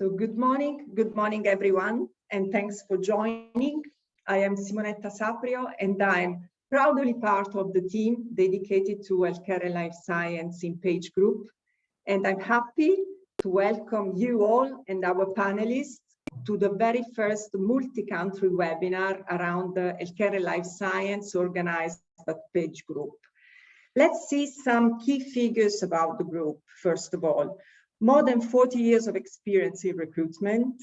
So good morning everyone, and thanks for joining. I am Simonetta Saprio, and I'm proudly part of the team dedicated to healthcare and life science in PageGroup. And I'm happy to welcome you all and our panelists to the very first multi-country webinar around the healthcare and life science organized by PageGroup. Let's see some key figures about the group, first of all. More than 40 years of experience in recruitment,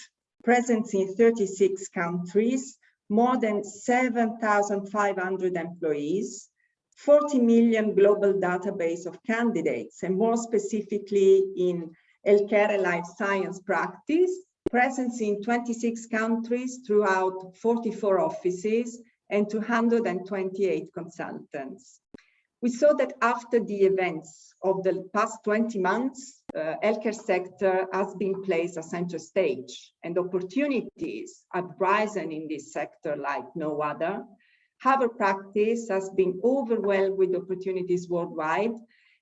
presence in 36 countries, more than 7,500 employees, 40 million global database of candidates, and more specifically in healthcare and life science practice, presence in 26 countries throughout 44 offices and 228 consultants. We saw that after the events of the past 20 months, healthcare sector has been placed at center stage, and opportunities have risen in this sector like no other. Our practice has been overwhelmed with opportunities worldwide,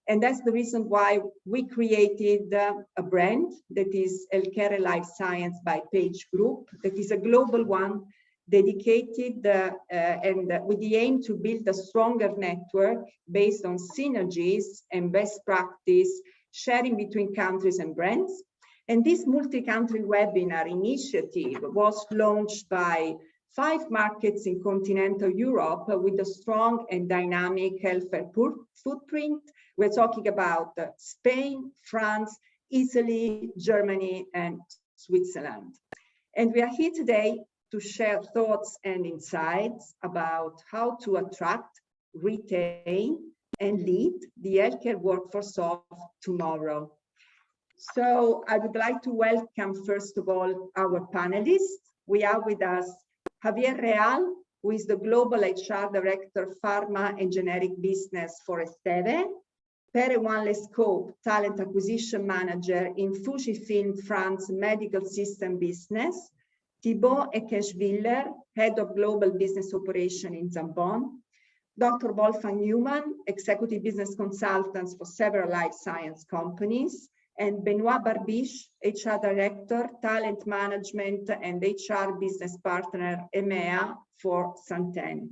and that's the reason why we created a brand that is Healthcare and Life Science by PageGroup, that is a global one, dedicated and with the aim to build a stronger network based on synergies and best practice sharing between countries and brands. And this multi-country webinar initiative was launched by 5 markets in continental Europe with a strong and dynamic healthcare footprint. We're talking about Spain, France, Italy, Germany, and Switzerland. And we are here today to share thoughts and insights about how to attract, retain, and lead the healthcare workforce of tomorrow. So I would like to welcome, first of all, our panelists. We have with us Javier Real, who is the Global HR Director, Pharma and Generic Business for Esteve, Pere-Juan Lescaut, Talent Acquisition Manager in Fujifilm France Medical System Business, Thibaut Eckeswiller, Head of Global Business Operation in Zambon, Dr. Wolfgang Newman, Executive Business Consultant for several life science companies, and Benoit Barbiche, HR Director, Talent Management and HR Business Partner EMEA for Santen.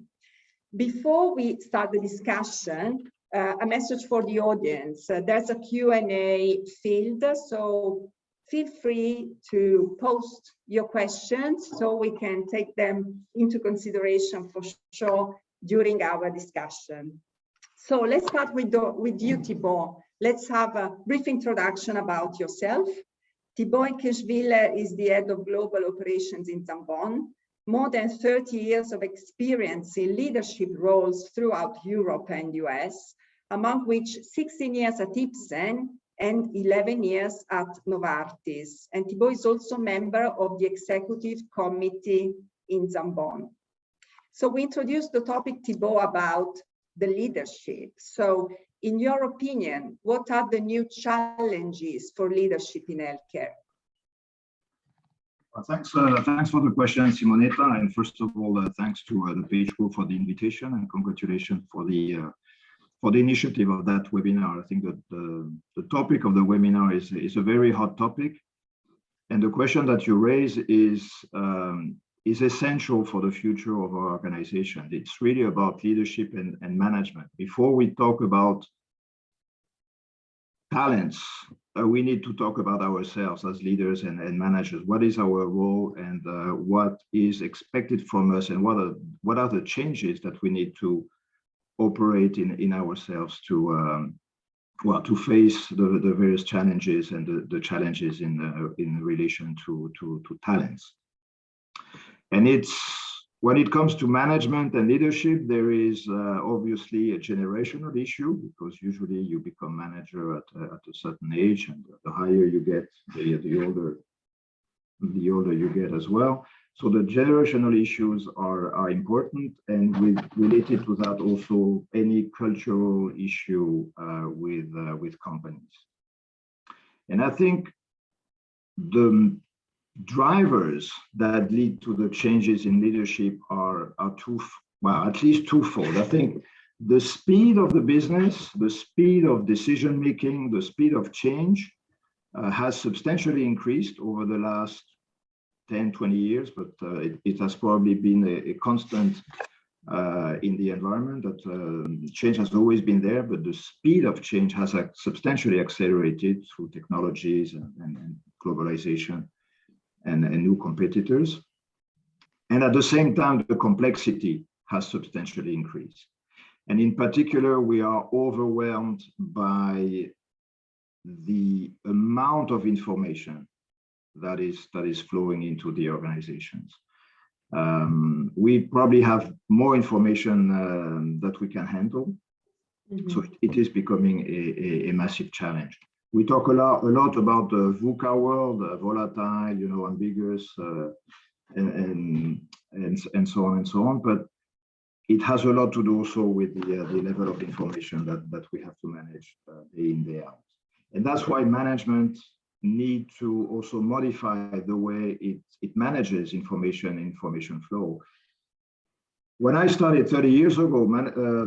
Before we start the discussion, a message for the audience. There's a Q&A field, so feel free to post your questions so we can take them into consideration for sure during our discussion. So let's start with you, Thibaut. Let's have a brief introduction about yourself. Thibaut Eckeswiller is the Head of Global Operations in Zambon, more than 30 years of experience in leadership roles throughout Europe and US, among which 16 years at Ipsen and 11 years at Novartis. And Thibaut is also member of the executive committee in Zambon. So we introduced the topic, Thibaut, about the leadership. So in your opinion, what are the new challenges for leadership in healthcare? Well, thanks for the question, Simonetta. And first of all, thanks to the PageGroup for the invitation, and congratulations for the initiative of that webinar. I think that the topic of the webinar is a very hot topic. And the question that you raise is essential for the future of our organization. It's really about leadership and management. Before we talk about talents, we need to talk about ourselves as leaders and managers. What is our role, and what is expected from us, and what are the changes that we need to operate in ourselves to face the various challenges and the challenges in relation to talents. And when it comes to management and leadership, there is obviously a generational issue, because usually you become manager at a certain age, and the higher you get, the older you get as well. So the generational issues are important, and related to that also any cultural issue with companies. And I think the drivers that lead to the changes in leadership are at least twofold. I think the speed of the business, the speed of decision making, the speed of change has substantially increased over the last 10, 20 years, but it has probably been a constant in the environment, that change has always been there, but the speed of change has substantially accelerated through technologies and globalization and new competitors. And at the same time, the complexity has substantially increased. And in particular, we are overwhelmed by the amount of information that is flowing into the organizations. We probably have more information that we can handle. Mm-hmm. So it is becoming a massive challenge. We talk a lot about the VUCA world, volatile, ambiguous, and so on and so on. But it has a lot to do also with the level of information that we have to manage day in, day out. And that's why management need to also modify the way it manages information flow. When I started 30 years ago,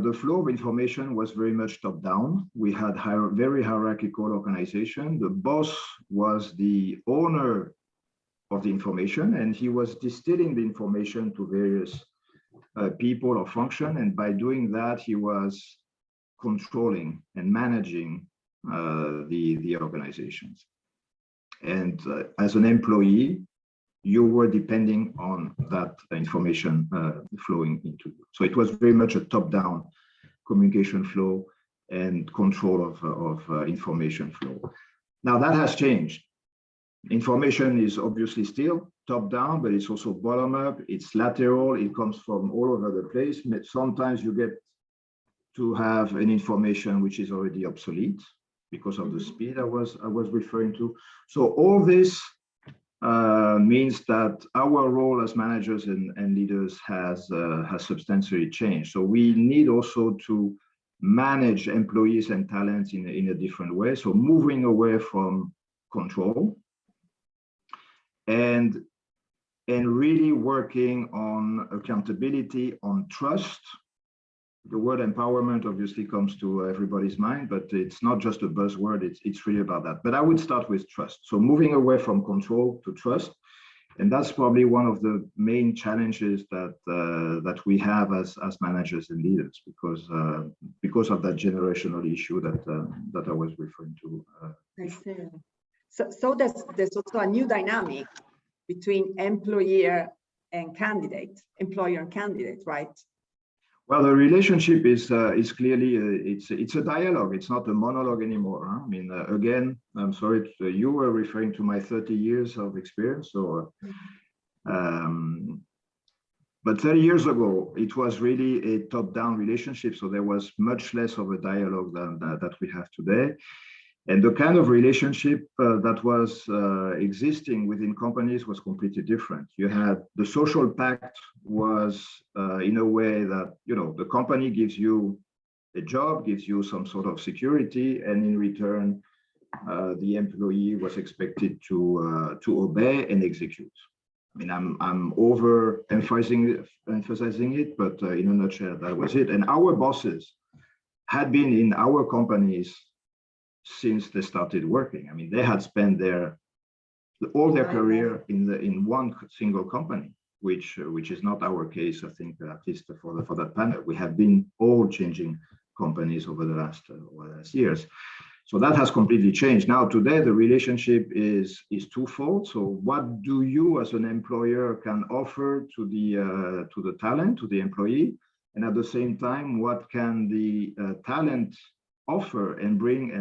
the flow of information was very much top down. We had very hierarchical organization. The boss was the owner of the information, and he was distilling the information to various people or function. And by doing that, he was controlling and managing the organizations. And as an employee, you were depending on that information flowing into you. So it was very much a top-down communication flow and control of information flow. Now that has changed. Information is obviously still top-down, but it's also bottom-up, it's lateral, it comes from all over the place. Sometimes you get to have an information which is already obsolete because of the speed I was referring to. So all this means that our role as managers and leaders has substantially changed. So we need also to manage employees and talents in a different way. So moving away from control and really working on accountability, on trust. The word empowerment obviously comes to everybody's mind, but it's not just a buzzword, it's really about that. But I would start with trust. So moving away from control to trust. And that's probably one of the main challenges that we have as managers and leaders, because of that generational issue that I was referring to. I see. So there's also a new dynamic between employer and candidate, right? Well, the relationship is clearly it's a dialogue. It's not a monologue anymore. Huh? I mean, again, I'm sorry, you were referring to my 30 years of experience. So, but 30 years ago, it was really a top-down relationship. So there was much less of a dialogue than that we have today. And the kind of relationship that was existing within companies was completely different. You had the social pact was in a way that, the company gives you a job, gives you some sort of security, and in return, the employee was expected to obey and execute. I mean, I'm emphasizing it, but in a nutshell, that was it. And our bosses had been in our companies since they started working. I mean, they had spent all their career in one single company, which is not our case, I think, at least for that panel. We have been all changing companies over the last years. So that has completely changed. Now, today, the relationship is twofold. So what do you as an employer can offer to the talent, to the employee? And at the same time, what can the talent offer and bring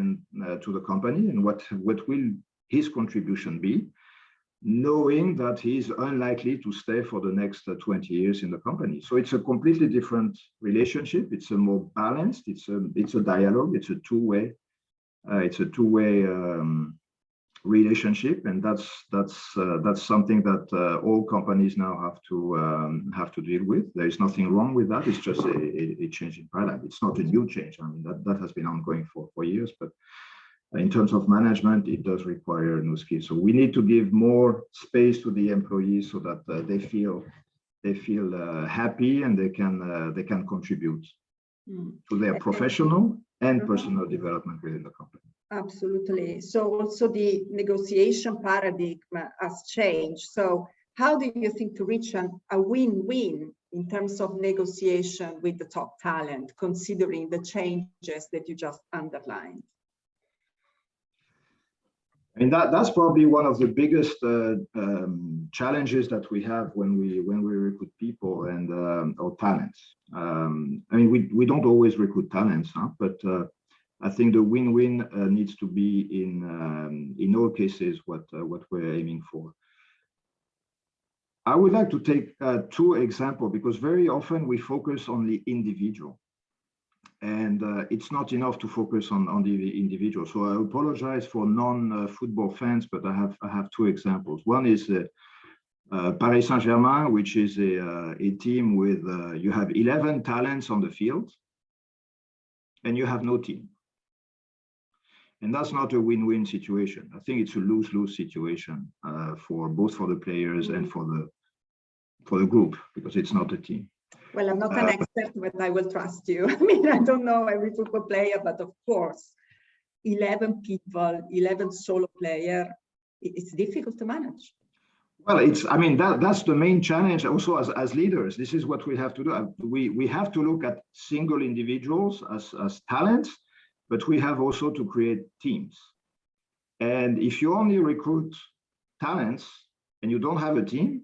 to the company, and what will his contribution be, knowing that he is unlikely to stay for the next 20 years in the company. So it's a completely different relationship. It's a more balanced. It's a dialogue. It's a two-way. Relationship, and that's something that all companies now have to deal with. There is nothing wrong with that. It's just a change in paradigm. It's not a new change. I mean, that has been ongoing for years, but in terms of management, it does require new skills. So we need to give more space to the employees so that they feel happy and they can contribute to their professional and personal development within the company. Absolutely. So also the negotiation paradigm has changed. So how do you think to reach a win-win in terms of negotiation with the top talent, considering the changes that you just underlined? And that's probably one of the biggest challenges that we have when we recruit people and or talents. I mean, we don't always recruit talents, huh? But I think the win-win needs to be in all cases what we're aiming for. I would like to take two examples because very often we focus on the individual. And it's not enough to focus on the individual. So I apologize for non-football fans, but I have two examples. One is Paris Saint-Germain, which is a team with you have 11 talents on the field, and you have no team. And that's not a win-win situation. I think it's a lose-lose situation for both for the players and for the group because it's not a team. Well, I'm not an expert, but I will trust you. I mean, I don't know every football player, but of course, 11 people, 11 solo player, it's difficult to manage. Well, I mean, that's the main challenge also as leaders. This is what we have to do. We have to look at single individuals as talents, but we have also to create teams. And if you only recruit talents and you don't have a team,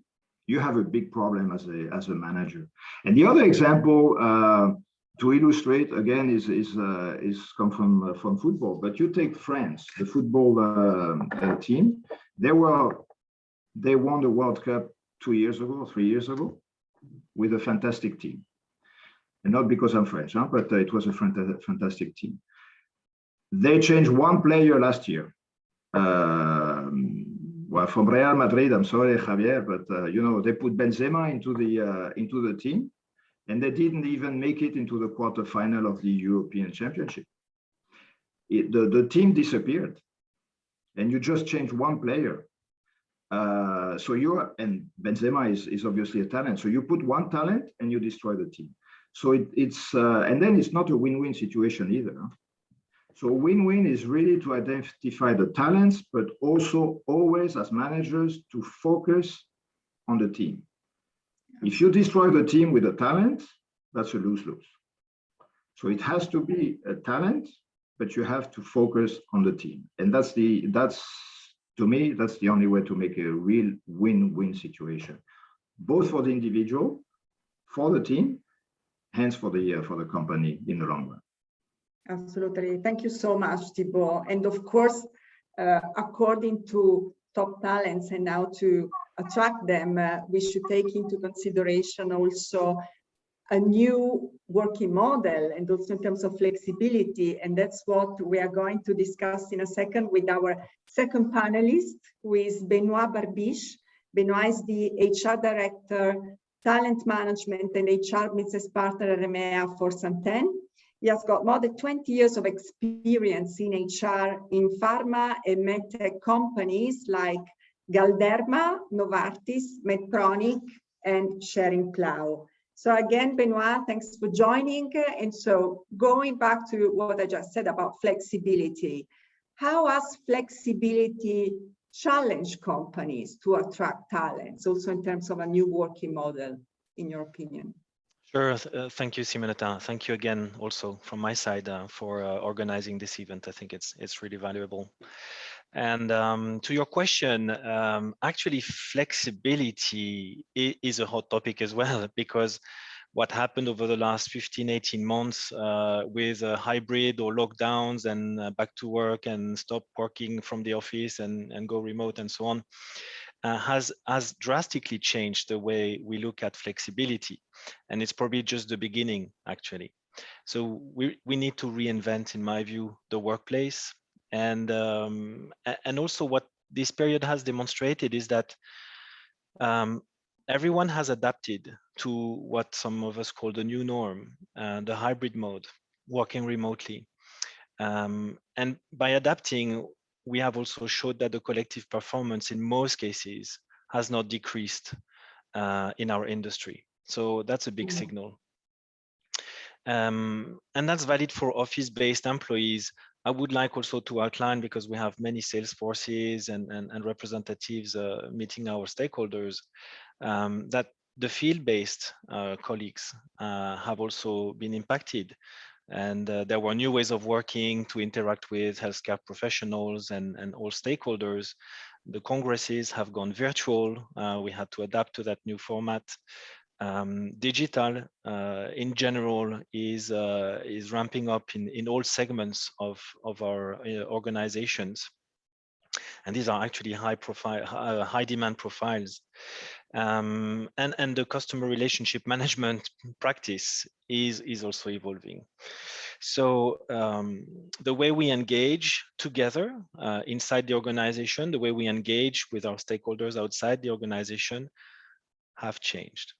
you have a big problem as a manager. And the other example to illustrate again is come from football. But you take France, the football team. They won the World Cup 2 years ago, 3 years ago, with a fantastic team. And not because I'm French, huh? But it was a fantastic team. They changed one player last year. Well, from Real Madrid, I'm sorry, Javier, but you know, they put Benzema into the team, and they didn't even make it into the quarterfinal of the European Championship. The team disappeared, and you just changed one player. And Benzema is obviously a talent. So you put one talent and you destroy the team. So and then it's not a win-win situation either. Huh? So win-win is really to identify the talents, but also always as managers to focus on the team. If you destroy the team with a talent, that's a lose-lose. So it has to be a talent, but you have to focus on the team. And to me, that's the only way to make a real win-win situation, both for the individual, for the team, hence for the company in the long run. Absolutely. Thank you so much, Thibaut. And of course, according to top talents and how to attract them, we should take into consideration also a new working model and also in terms of flexibility. And that's what we are going to discuss in a second with our second panelist, who is Benoit Barbiche. Benoit is the HR Director, Talent Management and HR Business Partner at EMEA for Santen. He has got more than 20 years of experience in HR in pharma and medtech companies like Galderma, Novartis, Medtronic, and Schering-Plough. So again, Benoit, thanks for joining. And so going back to what I just said about flexibility, how has flexibility challenged companies to attract talents, also in terms of a new working model, in your opinion? Sure. Thank you, Simonetta. Thank you again also from my side for organizing this event. I think it's really valuable. And to your question, actually flexibility is a hot topic as well, because what happened over the last 15, 18 months with hybrid or lockdowns and back to work and stop working from the office and go remote and so on, has drastically changed the way we look at flexibility. And it's probably just the beginning, actually. So we need to reinvent, in my view, the workplace. And also what this period has demonstrated is that everyone has adapted to what some of us call the new norm, the hybrid mode, working remotely. And by adapting, we have also showed that the collective performance in most cases has not decreased in our industry. So that's a big signal. And that's valid for office-based employees, I would like also to outline, because we have many sales forces and representatives meeting our stakeholders, that the field-based colleagues have also been impacted. And there were new ways of working to interact with healthcare professionals and all stakeholders. The congresses have gone virtual. We had to adapt to that new format. Digital in general is ramping up in all segments of our organizations, and these are actually high profile, high demand profiles. And the customer relationship management practice is also evolving. So the way we engage together inside the organization, the way we engage with our stakeholders outside the organization have changed.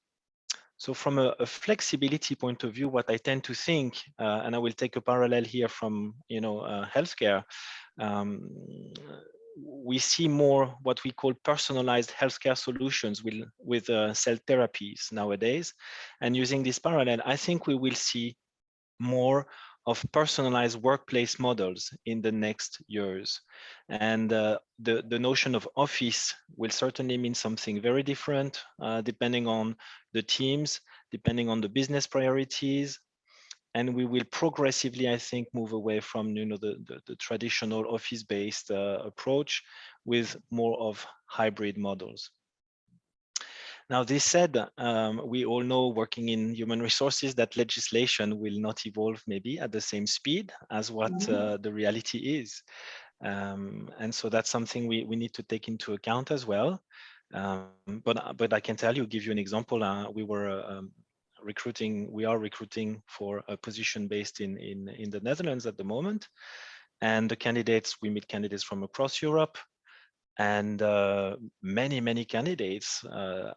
So from a flexibility point of view, what I tend to think, and I will take a parallel here from healthcare, we see more what we call personalized healthcare solutions with cell therapies nowadays. And using this parallel, I think we will see more of personalized workplace models in the next years. And the notion of office will certainly mean something very different, depending on the teams, depending on the business priorities. And we will progressively, I think, move away from the traditional office-based approach with more of hybrid models. Now, this said, we all know, working in human resources, that legislation will not evolve maybe at the same speed as what the reality is. And so that's something we need to take into account as well. But I can tell you, give you an example. We are recruiting for a position based in the Netherlands at the moment. And we meet candidates from across Europe. And many candidates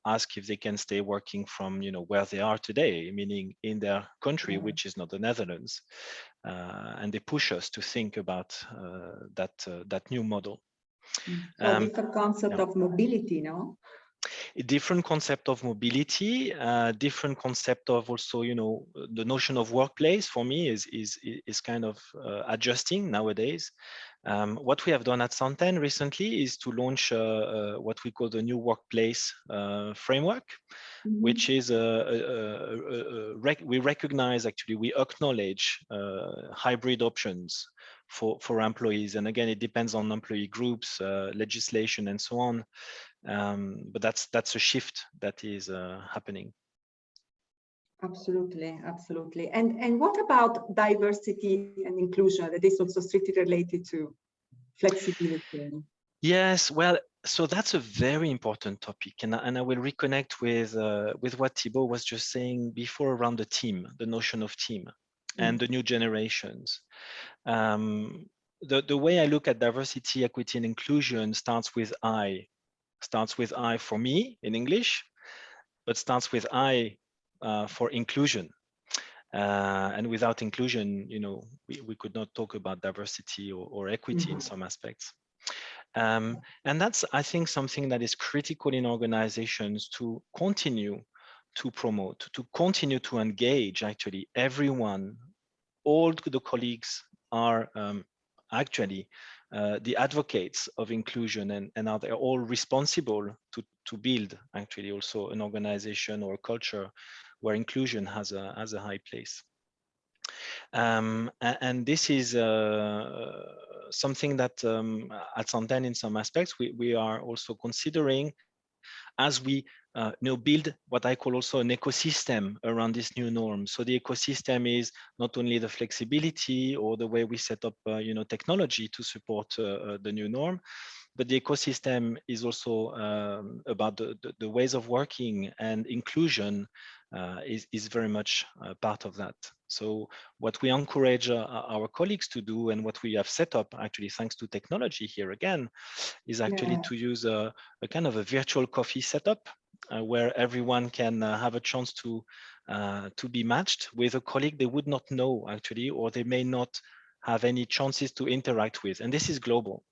ask if they can stay working from where they are today, meaning in their country, which is not the Netherlands. And they push us to think about that new model. So different concept of mobility, no? A different concept of mobility, different concept of also, the notion of workplace for me is kind of adjusting nowadays. What we have done at Santen recently is to launch what we call the new workplace framework, which is we recognize, actually, we acknowledge hybrid options for employees. And again, it depends on employee groups, legislation, and so on. But that's a shift that is happening. Absolutely. And what about diversity and inclusion? That is also strictly related to flexibility. Yes, well, so that's a very important topic, and I will reconnect with what Thibaut was just saying before around the team, the notion of team, and the new generations. The way I look at diversity, equity, and inclusion starts with I for me in English, but starts with I for inclusion. And without inclusion, we could not talk about diversity or equity in some aspects. And that's, I think, something that is critical in organizations to continue to promote, to continue to engage. Actually, everyone, all the colleagues are actually the advocates of inclusion, and are they all responsible to build actually also an organization or a culture where inclusion has a high place. And this is something that at Santen, in some aspects, we are also considering as we build what I call also an ecosystem around this new norm. So the ecosystem is not only the flexibility or the way we set up technology to support the new norm, but the ecosystem is also about the ways of working, and inclusion is very much part of that. So what we encourage our colleagues to do, and what we have set up actually thanks to technology here again, is actually to use a kind of a virtual coffee setup where everyone can have a chance to be matched with a colleague they would not know actually, or they may not have any chances to interact with. And this is global.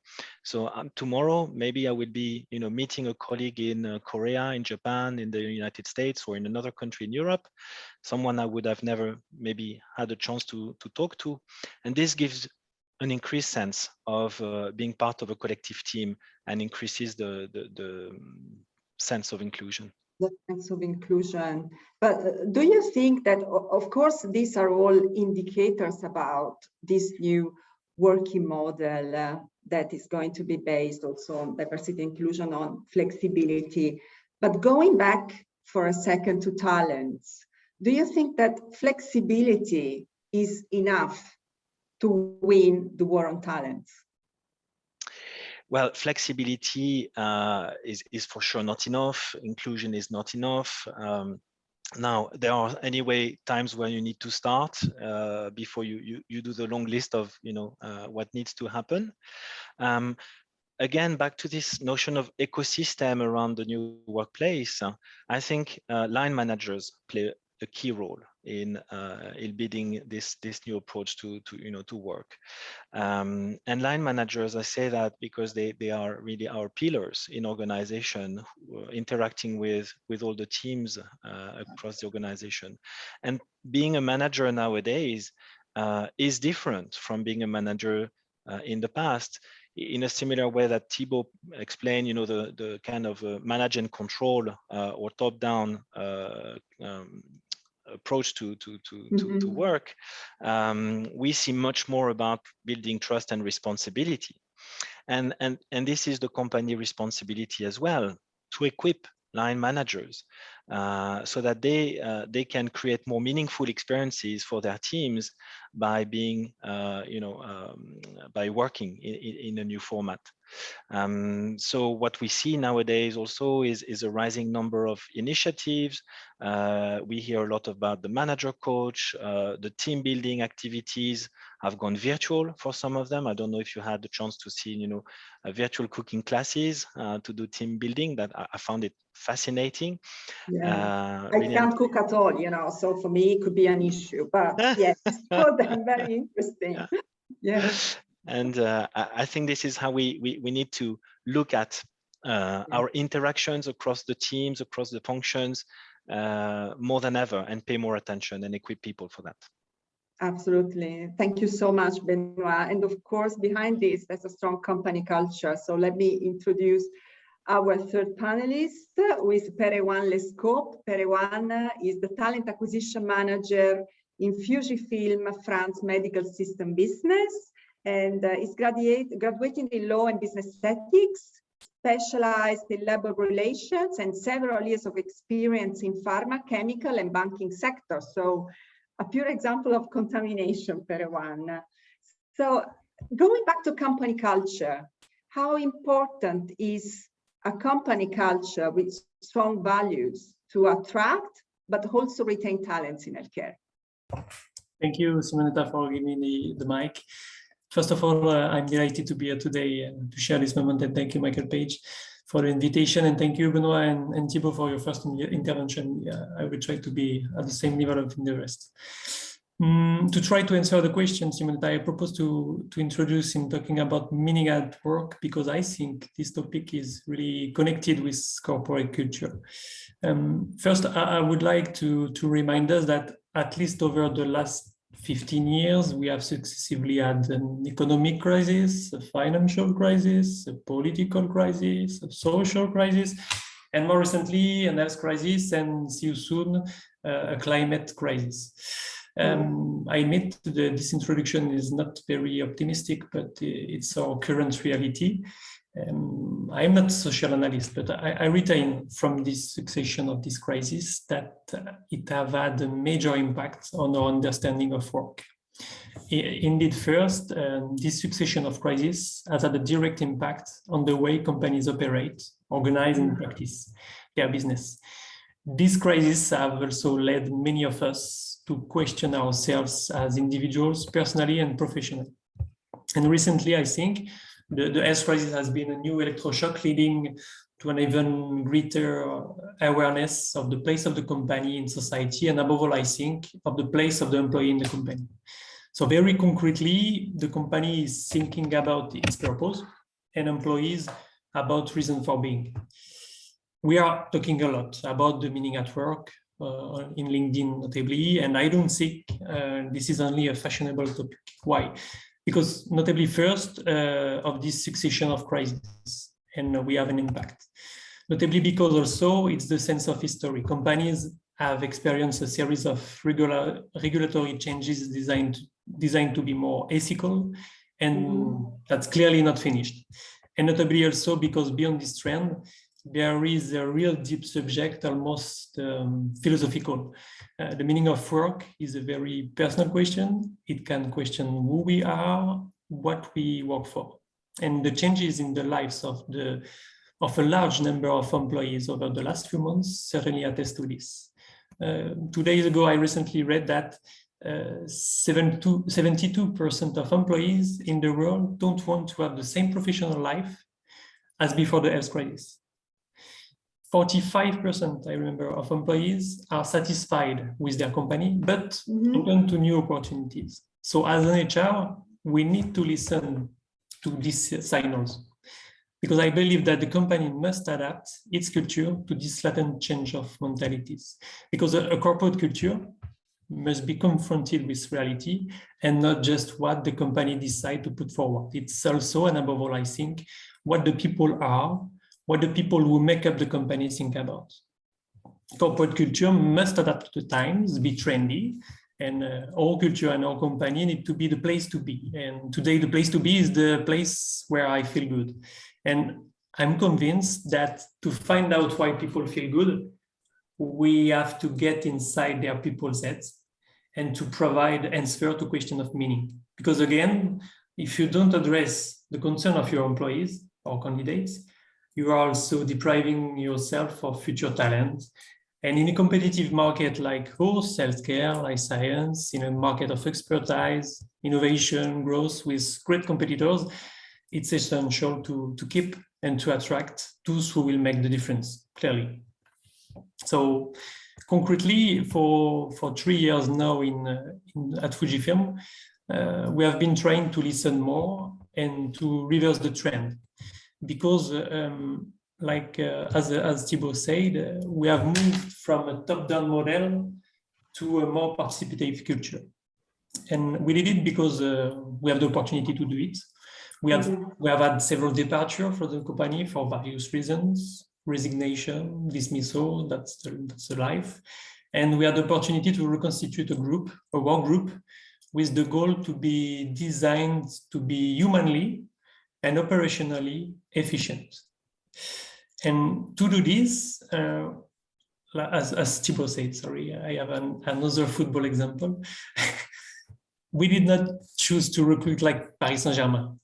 So tomorrow, maybe I will be meeting a colleague in Korea, in Japan, in the United States, or in another country in Europe, someone I would have never maybe had a chance to talk to. And this gives an increased sense of being part of a collective team and increases the sense of inclusion. The sense of inclusion. But do you think that, of course, these are all indicators about this new working model that is going to be based also on diversity, inclusion, on flexibility. But going back for a second to talents, do you think that flexibility is enough to win the war on talents? Well, flexibility is for sure not enough. Inclusion is not enough. Now, there are anyway times where you need to start before you do the long list of what needs to happen. Again, back to this notion of ecosystem around the new workplace, I think line managers play a key role in building this new approach to work. And line managers, I say that because they are really our pillars in organization, interacting with all the teams across the organization. And being a manager nowadays is different from being a manager in the past, in a similar way that Thibaut explained, the kind of manage and control or top-down approach to work. We see much more about building trust and responsibility, and this is the company responsibility as well, to equip line managers so that they can create more meaningful experiences for their teams by being by working in a new format. So what we see nowadays also is a rising number of initiatives. We hear a lot about the manager coach, the team building activities have gone virtual for some of them. I don't know if you had the chance to see, virtual cooking classes to do team building. That I found it fascinating. Yeah. I can't cook at all, so for me it could be an issue, but yes, so they're very interesting. Yeah. And I think this is how we need to look at our interactions across the teams, across the functions, more than ever, and pay more attention and equip people for that. Absolutely. Thank you so much, Benoit. And of course, behind this, there's a strong company culture. So let me introduce our third panelist, who is Perewan Lescope. Perewan is the talent acquisition manager in Fujifilm France medical system business, and is graduating in law and business ethics, specialized in labor relations, and several years of experience in pharma, chemical, and banking sector. So a pure example of contamination, Perewan. So going back to company culture, how important is a company culture with strong values to attract, but also retain talents in healthcare? Thank you, Simonetta, for giving me the mic. First of all, I'm delighted to be here today to share this moment, and thank you, Michael Page, for the invitation, and thank you, Benoit and Thibaut, for your first intervention. I will try to be at the same level of interest. To try to answer the question, Simonetta, I propose to introduce in talking about meaning at work, because I think this topic is really connected with corporate culture. First, I would like to remind us that at least over the last 15 years, we have successively had an economic crisis, a financial crisis, a political crisis, a social crisis, and more recently, an health crisis, and see you soon, a climate crisis. I admit this introduction is not very optimistic, but it's our current reality. I'm not a social analyst, but I retain from this succession of this crisis that it have had a major impact on our understanding of work. Indeed, first, this succession of crises has had a direct impact on the way companies operate, organize, and practice their business. These crises have also led many of us to question ourselves as individuals, personally and professionally. And recently, I think, the health crisis has been a new electroshock, leading to an even greater awareness of the place of the company in society, and above all, I think, of the place of the employee in the company. So very concretely, the company is thinking about its purpose, and employees about reason for being. We are talking a lot about the meaning at work, in LinkedIn notably, and I don't think this is only a fashionable topic. Why? because notably first of this succession of crises, and we have an impact. Notably because also it's the sense of history. Companies have experienced a series of regulatory changes designed to be more ethical, and that's clearly not finished. And notably also because beyond this trend, there is a real deep subject, almost philosophical. The meaning of work is a very personal question. It can question who we are, what we work for. And the changes in the lives of a large number of employees over the last few months certainly attest to this. 2 days ago, I recently read that 72% of employees in the world don't want to have the same professional life as before the health crisis. 45%, I remember, of employees are satisfied with their company, but open to new opportunities. So as an HR, we need to listen to these signals, because I believe that the company must adapt its culture to this latent change of mentalities, because a corporate culture must be confronted with reality and not just what the company decide to put forward. It's also, and above all, I think, what the people are, what the people who make up the company think about. Corporate culture must adapt to the times, be trendy, and our culture and our company need to be the place to be. And today, the place to be is the place where I feel good. And I'm convinced that to find out why people feel good, we have to get inside their people's heads and to provide answer to question of meaning. Because again, if you don't address the concern of your employees or candidates, you are also depriving yourself of future talent. And in a competitive market like ours, healthcare, life science, in a market of expertise, innovation, growth with great competitors, it's essential to keep and to attract those who will make the difference, clearly. So concretely, for 3 years now at Fujifilm, we have been trying to listen more and to reverse the trend. Because as Thibaut said, we have moved from a top-down model to a more participative culture. And we did it because we have the opportunity to do it. We have had several departures for the company for various reasons, resignation, dismissal, that's the life. And we had the opportunity to reconstitute a work group, with the goal to be designed to be humanly and operationally efficient. And to do this, as Thibaut said, sorry, I have another football example. We did not choose to recruit like Paris Saint-Germain.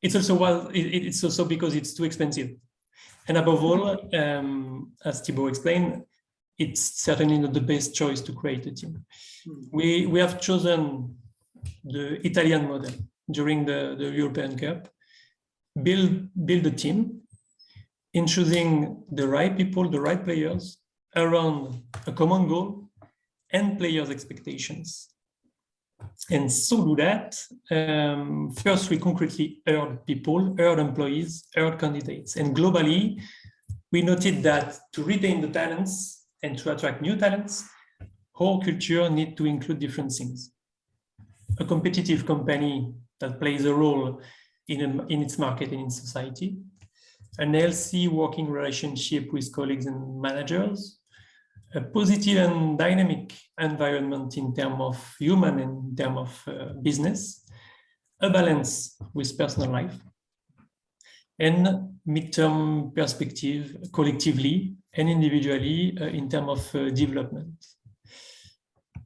It's also because it's too expensive. And above all, as Thibaut explained, it's certainly not the best choice to create a team. We have chosen the Italian model during the European Cup, build a team in choosing the right people, the right players around a common goal and players' expectations. And so do that, first we concretely heard people, heard employees, heard candidates. And globally, we noted that to retain the talents and to attract new talents, whole culture need to include different things. A competitive company that plays a role in its market and in society, an healthy working relationship with colleagues and managers, a positive and dynamic environment in terms of human and in terms of business, a balance with personal life, and midterm perspective collectively and individually in terms of development.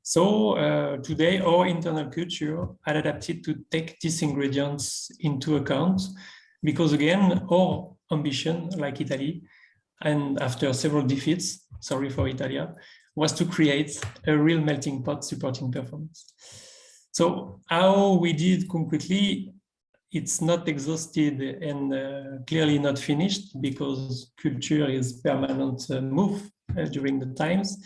So today, our internal culture had adapted to take these ingredients into account, because again, our ambition, like Italy, and after several defeats, sorry for Italia, was to create a real melting pot supporting performance. So how we did concretely, it's not exhausted and clearly not finished, because culture is permanent move during the times.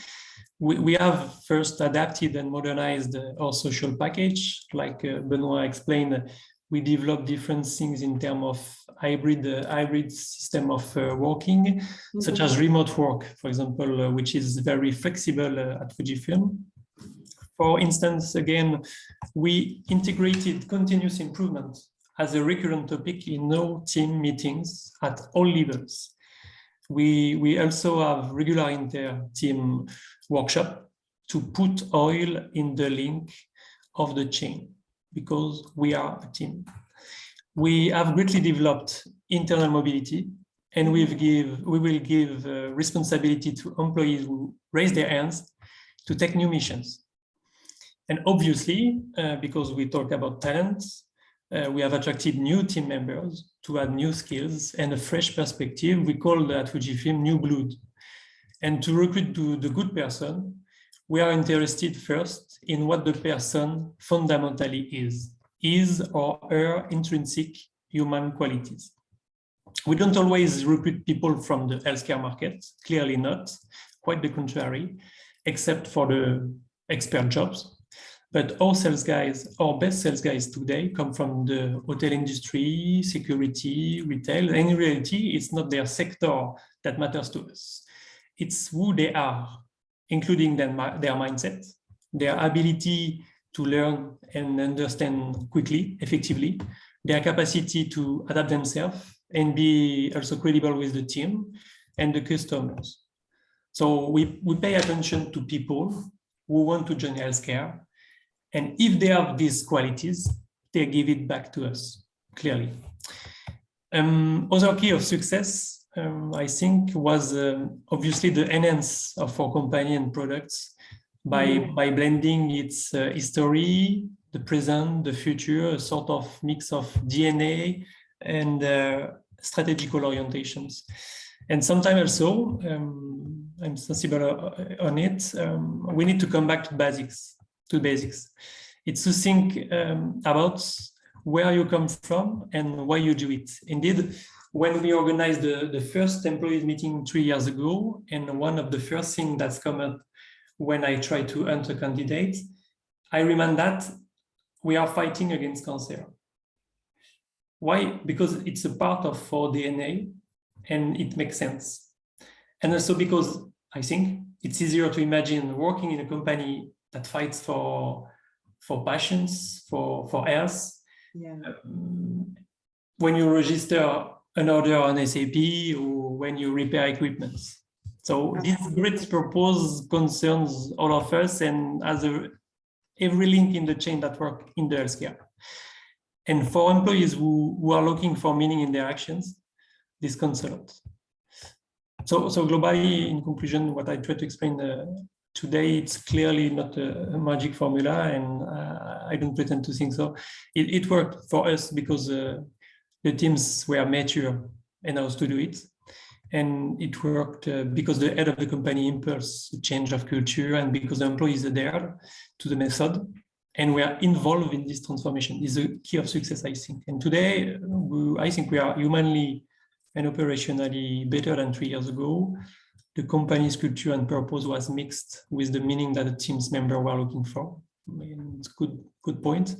We have first adapted and modernized our social package. Like Benoit explained, we developed different things in terms of hybrid system of working, such as remote work, for example, which is very flexible at Fujifilm. For instance, again, we integrated continuous improvement as a recurrent topic in all team meetings at all levels. We also have regular inter-team workshop to put oil in the link of the chain, because we are a team. We have greatly developed internal mobility, and we will give responsibility to employees who raise their hands to take new missions. And obviously, because we talk about talents, we have attracted new team members to add new skills and a fresh perspective. We call that Fujifilm new blood. And to recruit the good person, we are interested first in what the person fundamentally is his or her intrinsic human qualities. We don't always recruit people from the healthcare market, clearly not, quite the contrary, except for the expert jobs. But our sales guys, our best sales guys today come from the hotel industry, security, retail. And in reality, it's not their sector that matters to us. It's who they are, including their mindset, their ability to learn and understand quickly, effectively, their capacity to adapt themselves and be also credible with the team and the customers. So we pay attention to people who want to join healthcare. And if they have these qualities, they give it back to us, clearly. Other key of success, I think, was obviously the enhance of our company and products by blending its history, the present, the future, a sort of mix of DNA and strategical orientations. And sometimes also, I'm sensible on it, we need to come back to basics. It's to think about where you come from and why you do it. Indeed, when we organized the first employees meeting 3 years ago, and one of the first things that's come up when I try to enter candidates, I remind that we are fighting against cancer. Why? Because it's a part of our DNA and it makes sense. And also because I think it's easier to imagine working in a company that fights for patients, for health. Yeah. When you register an order on SAP or when you repair equipment. So this great purpose concerns all of us and as every link in the chain that work in the healthcare. And for employees who are looking for meaning in their actions, this counts a lot. So globally, in conclusion, what I try to explain today, it's clearly not a magic formula, and I don't pretend to think so. It worked for us because the teams were mature enough to do it. And it worked because the head of the company impulsed a change of culture and because the employees are there to the method. And we are involved in this transformation. Is a key of success, I think. And today, I think we are humanly and operationally better than 3 years ago. The company's culture and purpose was mixed with the meaning that the team's members were looking for. It's good point.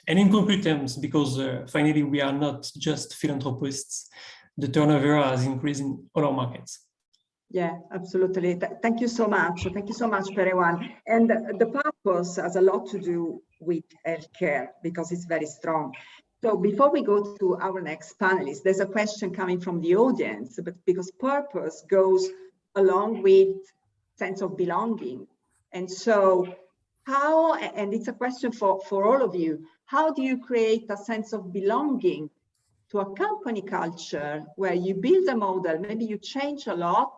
And in concrete terms, because finally we are not just philanthropists, the turnover has increased in all our markets. Yeah, absolutely. Thank you so much. Thank you so much, everyone. And the purpose has a lot to do with healthcare because it's very strong. So before we go to our next panelist, there's a question coming from the audience, but because purpose goes along with sense of belonging. And so how, and it's a question for all of you, how do you create a sense of belonging to a company culture where you build a model, maybe you change a lot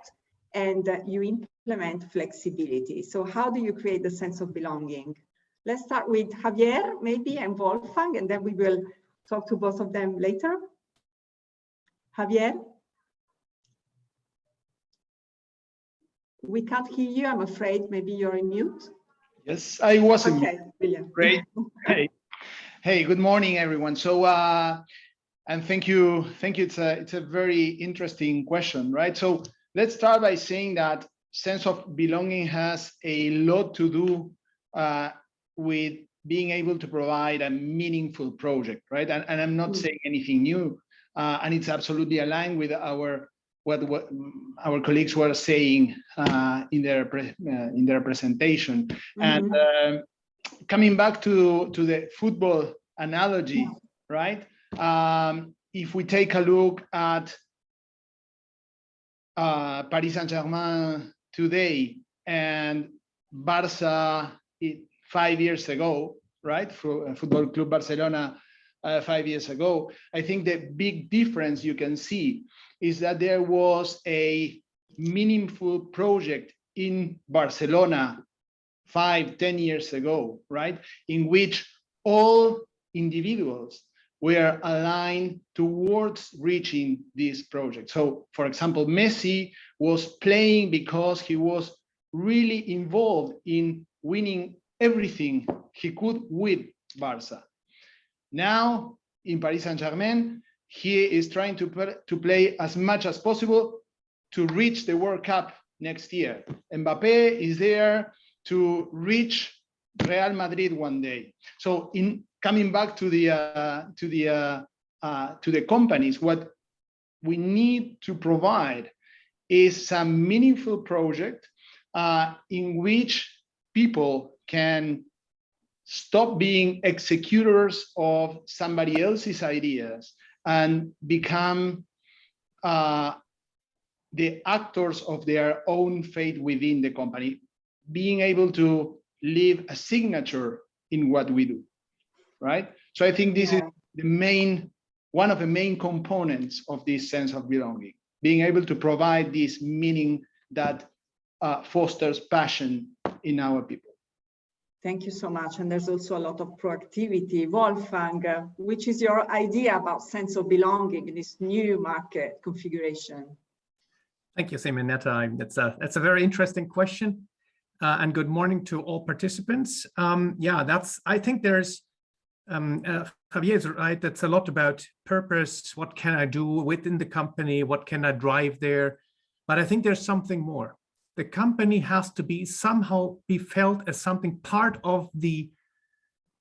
and you implement flexibility? So how do you create the sense of belonging? Let's start with Javier, maybe, and Wolfgang, and then we will talk to both of them later. Javier? We can't hear you, I'm afraid. Maybe you're in mute. Yes, I was in mute. Brilliant. Great. Hey, good morning, everyone. So, and thank you. It's a very interesting question, right? So let's start by saying that sense of belonging has a lot to do with being able to provide a meaningful project, right? And I'm not saying anything new, and it's absolutely aligned with what our colleagues were saying in their presentation. And coming back to the football analogy, right? If we take a look at Paris Saint-Germain today and Barca 5 years ago, right? Football Club Barcelona 5 years ago, I think the big difference you can see is that there was a meaningful project in Barcelona 5-10 years ago, right? In which all individuals were aligned towards reaching this project. So, for example, Messi was playing because he was really involved in winning everything he could with Barca. Now, in Paris Saint-Germain, he is trying to play as much as possible to reach the World Cup next year. Mbappé is there to reach Real Madrid one day. So, in coming back to the companies, what we need to provide is some meaningful project in which people can stop being executors of somebody else's ideas and become the actors of their own fate within the company, being able to leave a signature in what we do, right? So I think this is one of the main components of this sense of belonging, being able to provide this meaning that fosters passion in our people. Thank you so much. And there's also a lot of proactivity. Wolfgang, which is your idea about sense of belonging in this new market configuration? Thank you, Simonetta. That's a very interesting question. And good morning to all participants. I think there's, Javier's right, that's a lot about purpose. What can I do within the company? What can I drive there? But I think there's something more. The company has to be somehow be felt as something part of the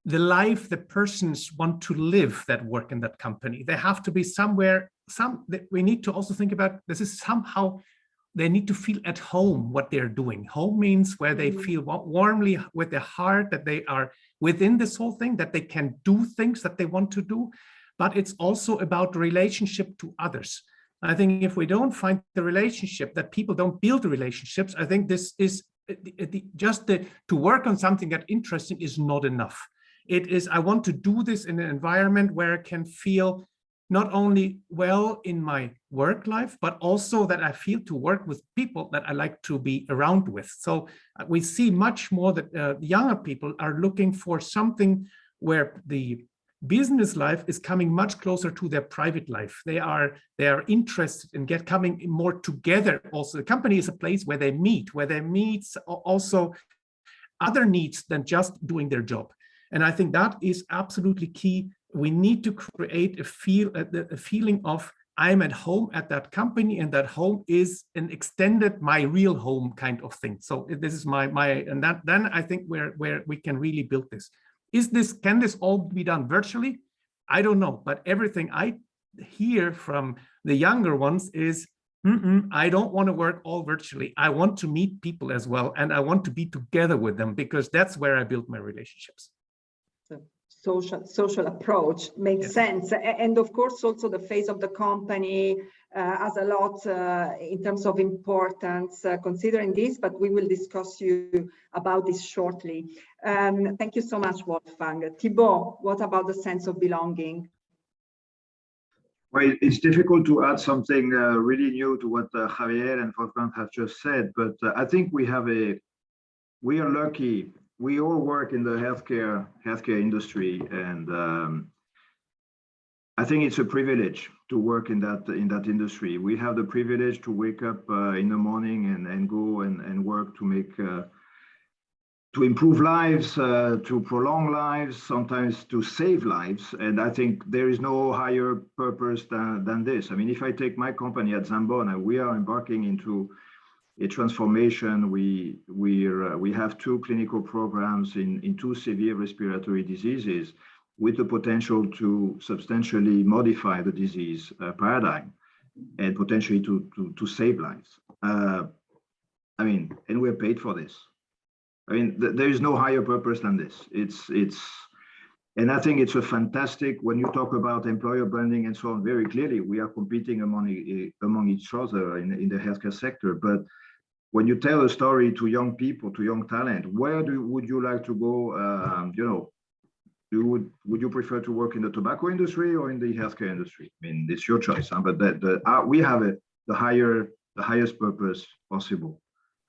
life the persons want to live that work in that company. They have to be somewhere, we need to also think about this is somehow they need to feel at home what they're doing. Home means where they feel warmly with their heart that they are within this whole thing, that they can do things that they want to do, but it's also about relationship to others. I think if we don't find the relationship, that people don't build relationships, I think this is to work on something that interesting is not enough. It is, I want to do this in an environment where I can feel not only well in my work life, but also that I feel to work with people that I like to be around with. So we see much more that younger people are looking for something where the business life is coming much closer to their private life. They are interested in coming more together. Also, the company is a place where they meet also other needs than just doing their job. And I think that is absolutely key. We need to create a feeling of I'm at home at that company, and that home is an extended my real home kind of thing. So this is then I think where we can really build this. Can this all be done virtually? I don't know, but everything I hear from the younger ones is, I don't want to work all virtually. I want to meet people as well, and I want to be together with them because that's where I build my relationships. Social approach makes sense, and of course also the face of the company has a lot in terms of importance considering this, but we will discuss you about this shortly. Thank you so much, Wolfgang. Thibaut, what about the sense of belonging? Well, it's difficult to add something really new to what Javier and Wolfgang have just said, but I think we are lucky. We all work in the healthcare industry, and I think it's a privilege to work in that industry. We have the privilege to wake up in the morning and go and work to make to improve lives, to prolong lives, sometimes to save lives. And I think there is no higher purpose than this. I mean, if I take my company at Zambon, we are embarking into a transformation. We have 2 clinical programs in 2 severe respiratory diseases with the potential to substantially modify the disease paradigm and potentially to save lives. I mean, and we're paid for this. I mean, there is no higher purpose than this. And I think it's a fantastic, when you talk about employer branding and so on, very clearly, we are competing among each other in the healthcare sector. But when you tell a story to young people, to young talent, where would you like to go? You know, would you prefer to work in the tobacco industry or in the healthcare industry? I mean, it's your choice, huh? But we have the highest purpose possible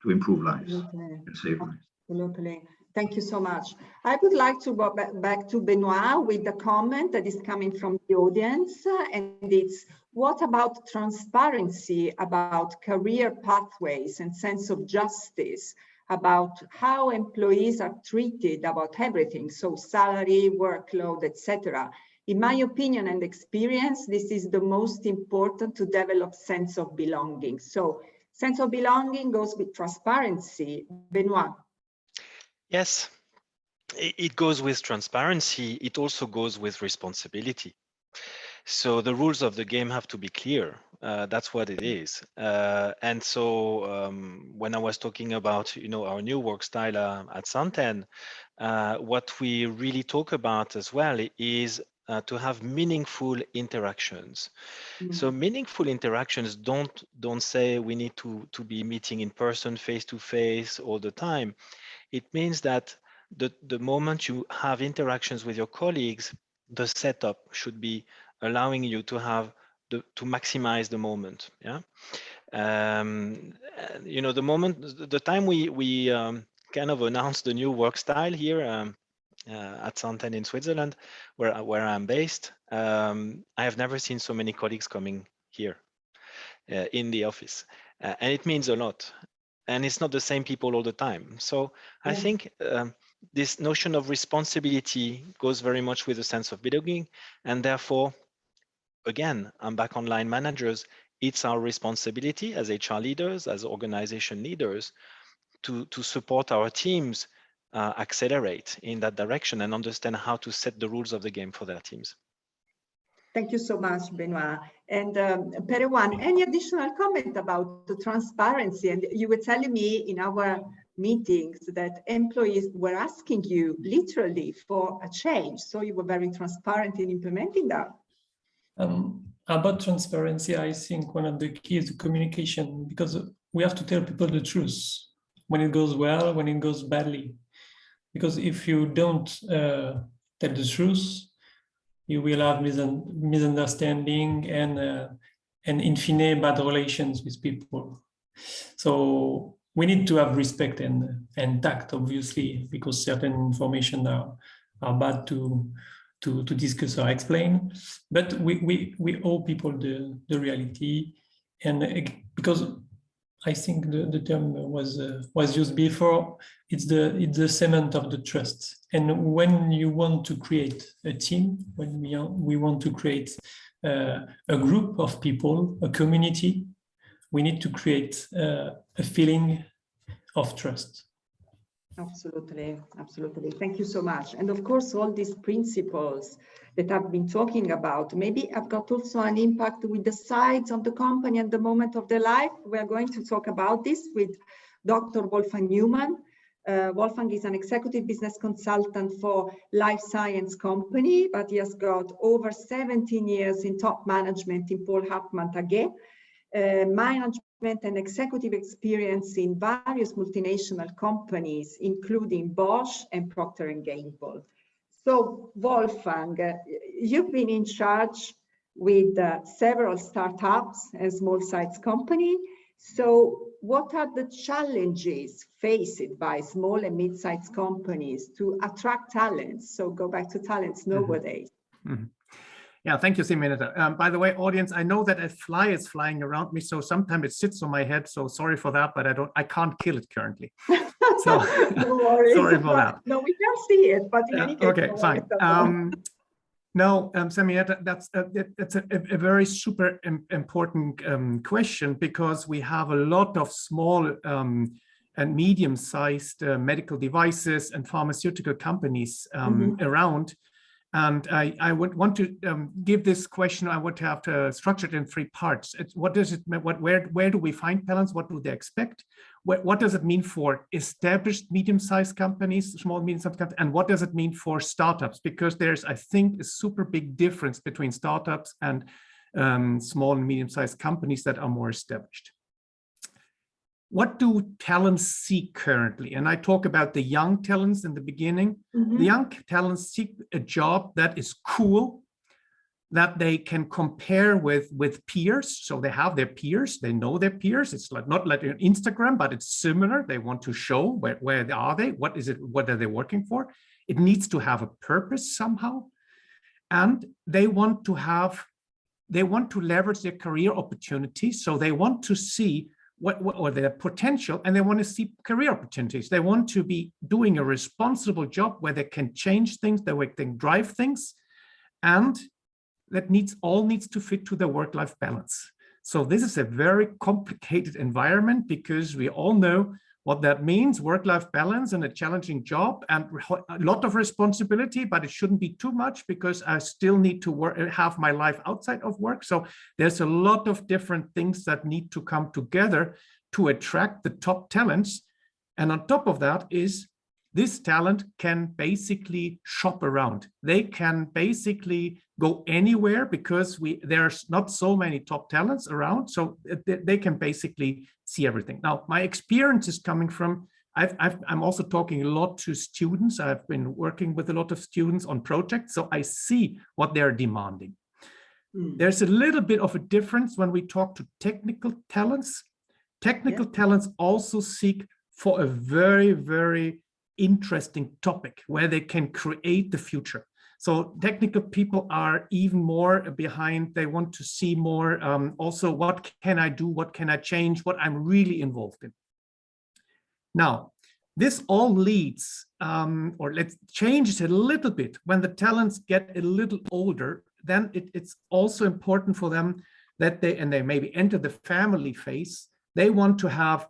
to improve lives and save lives. Absolutely. Thank you so much. I would like to go back to Benoit with a comment that is coming from the audience, and it's, what about transparency about career pathways and sense of justice, about how employees are treated about everything, so salary, workload, etc. In my opinion and experience, this is the most important to develop sense of belonging. So sense of belonging goes with transparency. Benoit. Yes, it goes with transparency. It also goes with responsibility. So the rules of the game have to be clear. That's what it is. And so when I was talking about, you know, our new work style at Santen, what we really talk about as well is to have meaningful interactions. So meaningful interactions don't say we need to be meeting in person, face to face all the time. It means that the moment you have interactions with your colleagues, the setup should be allowing you to have to maximize the moment. Yeah, you know, the time we kind of announced the new work style here at Santen in Switzerland, where I'm based. I have never seen so many colleagues coming here in the office, and it means a lot. And it's not the same people all the time. So I think this notion of responsibility goes very much with a sense of belonging. And therefore, again, I'm back on line managers. It's our responsibility as HR leaders, as organization leaders, to support our teams accelerate in that direction and understand how to set the rules of the game for their teams. Thank you so much, Benoit. And Perewan, any additional comment about the transparency? And you were telling me in our meetings that employees were asking you literally for a change. So you were very transparent in implementing that. About transparency, I think one of the keys is communication, because we have to tell people the truth when it goes well, when it goes badly. Because if you don't tell the truth, you will have misunderstanding and infinite bad relations with people. So we need to have respect and tact, obviously, because certain information are bad to discuss or explain. But we owe people the reality, and because I think the term was used before. It's the cement of the trust. And when you want to create a team, when we want to create a group of people, a community, we need to create a feeling of trust. Absolutely, absolutely. Thank you so much. And of course, all these principles that I've been talking about, maybe have got also an impact with the size of the company at the moment of their life. We are going to talk about this with Dr. Wolfgang Newman. Wolfgang is an executive business consultant for life science company, but he has got over 17 years in top management in Paul Hartmann AG, management and executive experience in various multinational companies, including Bosch and Procter & Gamble. So Wolfgang, you've been in charge with several startups and small size company. So what are the challenges faced by small and mid-sized companies to attract talents? So go back to talents nowadays. Mm-hmm. Yeah, thank you, Simonetta. By the way, audience, I know that a fly is flying around me, so sometimes it sits on my head. So sorry for that, but I can't kill it currently. So no worries. Sorry for that. No, we can see it, but in any case, okay, fine. No, Simonetta, that's a very super important question, because we have a lot of small and medium-sized medical devices and pharmaceutical companies around. And I would want to give this question, I would have to structure it in 3 parts. What does it mean? Where do we find talents? What do they expect? what does it mean for established medium-sized companies, small medium-sized companies, and what does it mean for startups? Because there's, I think, a super big difference between startups and small and medium-sized companies that are more established. What do talents seek currently? And I talk about the young talents in the beginning. The young talents seek a job that is cool, that they can compare with peers. So they have their peers, they know their peers. It's like not like on Instagram, but it's similar. They want to show where are they, what are they working for? It needs to have a purpose somehow. And they want to leverage their career opportunities. So they want to see or their potential, and they want to see career opportunities. They want to be doing a responsible job where they can change things, that they can drive things, and that all needs to fit to their work-life balance. So this is a very complicated environment because we all know what that means, work-life balance and a challenging job and a lot of responsibility, but it shouldn't be too much because I still need to have my life outside of work. So there's a lot of different things that need to come together to attract the top talents. And on top of that is this talent can basically shop around. They can basically go anywhere because there's not so many top talents around, so they can basically see everything. Now, my experience is coming from, I'm also talking a lot to students. I've been working with a lot of students on projects, so I see what they're demanding. There's a little bit of a difference when we talk to technical talents. Technical talents also seek for a very, very interesting topic where they can create the future. So technical people are even more behind. They want to see more also what can I do, what can I change, what I'm really involved in. Now, this all leads, or let's change it a little bit. When the talents get a little older, then it's also important for them that they maybe enter the family phase. They want to have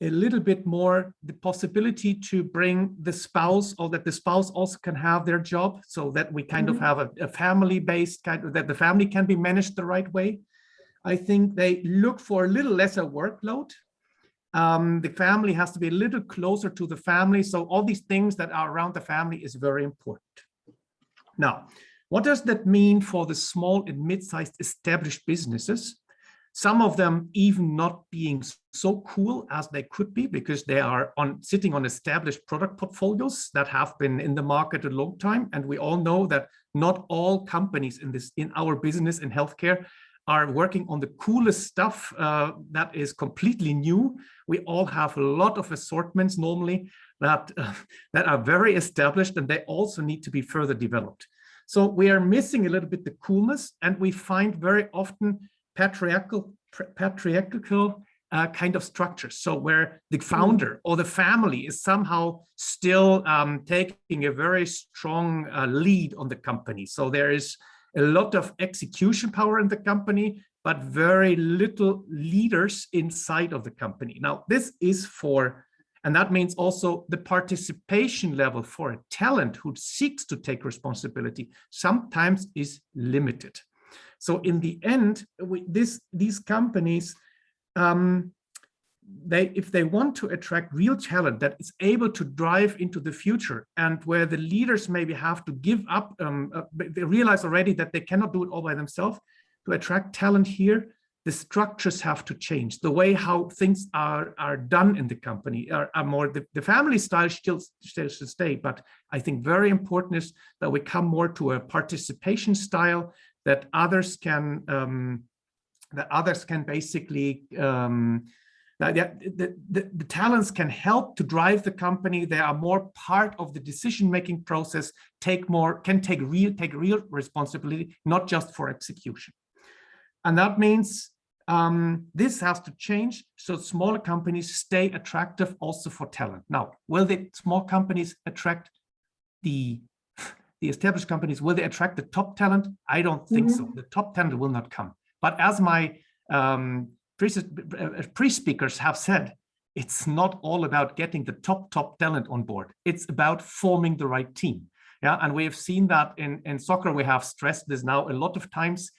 a little bit more the possibility to bring the spouse, or that the spouse also can have their job, so that we kind of have a family-based kind of, that the family can be managed the right way. I think they look for a little lesser workload. The family has to be a little closer to the family. So all these things that are around the family is very important. Now, what does that mean for the small and mid-sized established businesses? Some of them even not being so cool as they could be because they are sitting on established product portfolios that have been in the market a long time. And we all know that not all companies in our business in healthcare are working on the coolest stuff that is completely new. We all have a lot of assortments normally that are very established, and they also need to be further developed. So we are missing a little bit the coolness, and we find very often patriarchal kind of structures. So where the founder or the family is somehow still taking a very strong lead on the company. So there is a lot of execution power in the company, but very little leaders inside of the company. Now, this is and that means also the participation level for a talent who seeks to take responsibility sometimes is limited. So in the end, these companies, if they want to attract real talent that is able to drive into the future, and where the leaders maybe have to give up, they realize already that they cannot do it all by themselves, to attract talent here, the structures have to change. The way how things are done in the company are more, the family style still should stay, but I think very important is that we come more to a participation style, that others can basically, the talents can help to drive the company. They are more part of the decision-making process, can take real responsibility, not just for execution. And that means this has to change so smaller companies stay attractive also for talent. Now, will the small companies attract the established companies? Will they attract the top talent? I don't think so. The top talent will not come. But as my pre-speakers have said, it's not all about getting the top talent on board. It's about forming the right team. Yeah, and we have seen that in soccer. We have stressed this now a lot of times.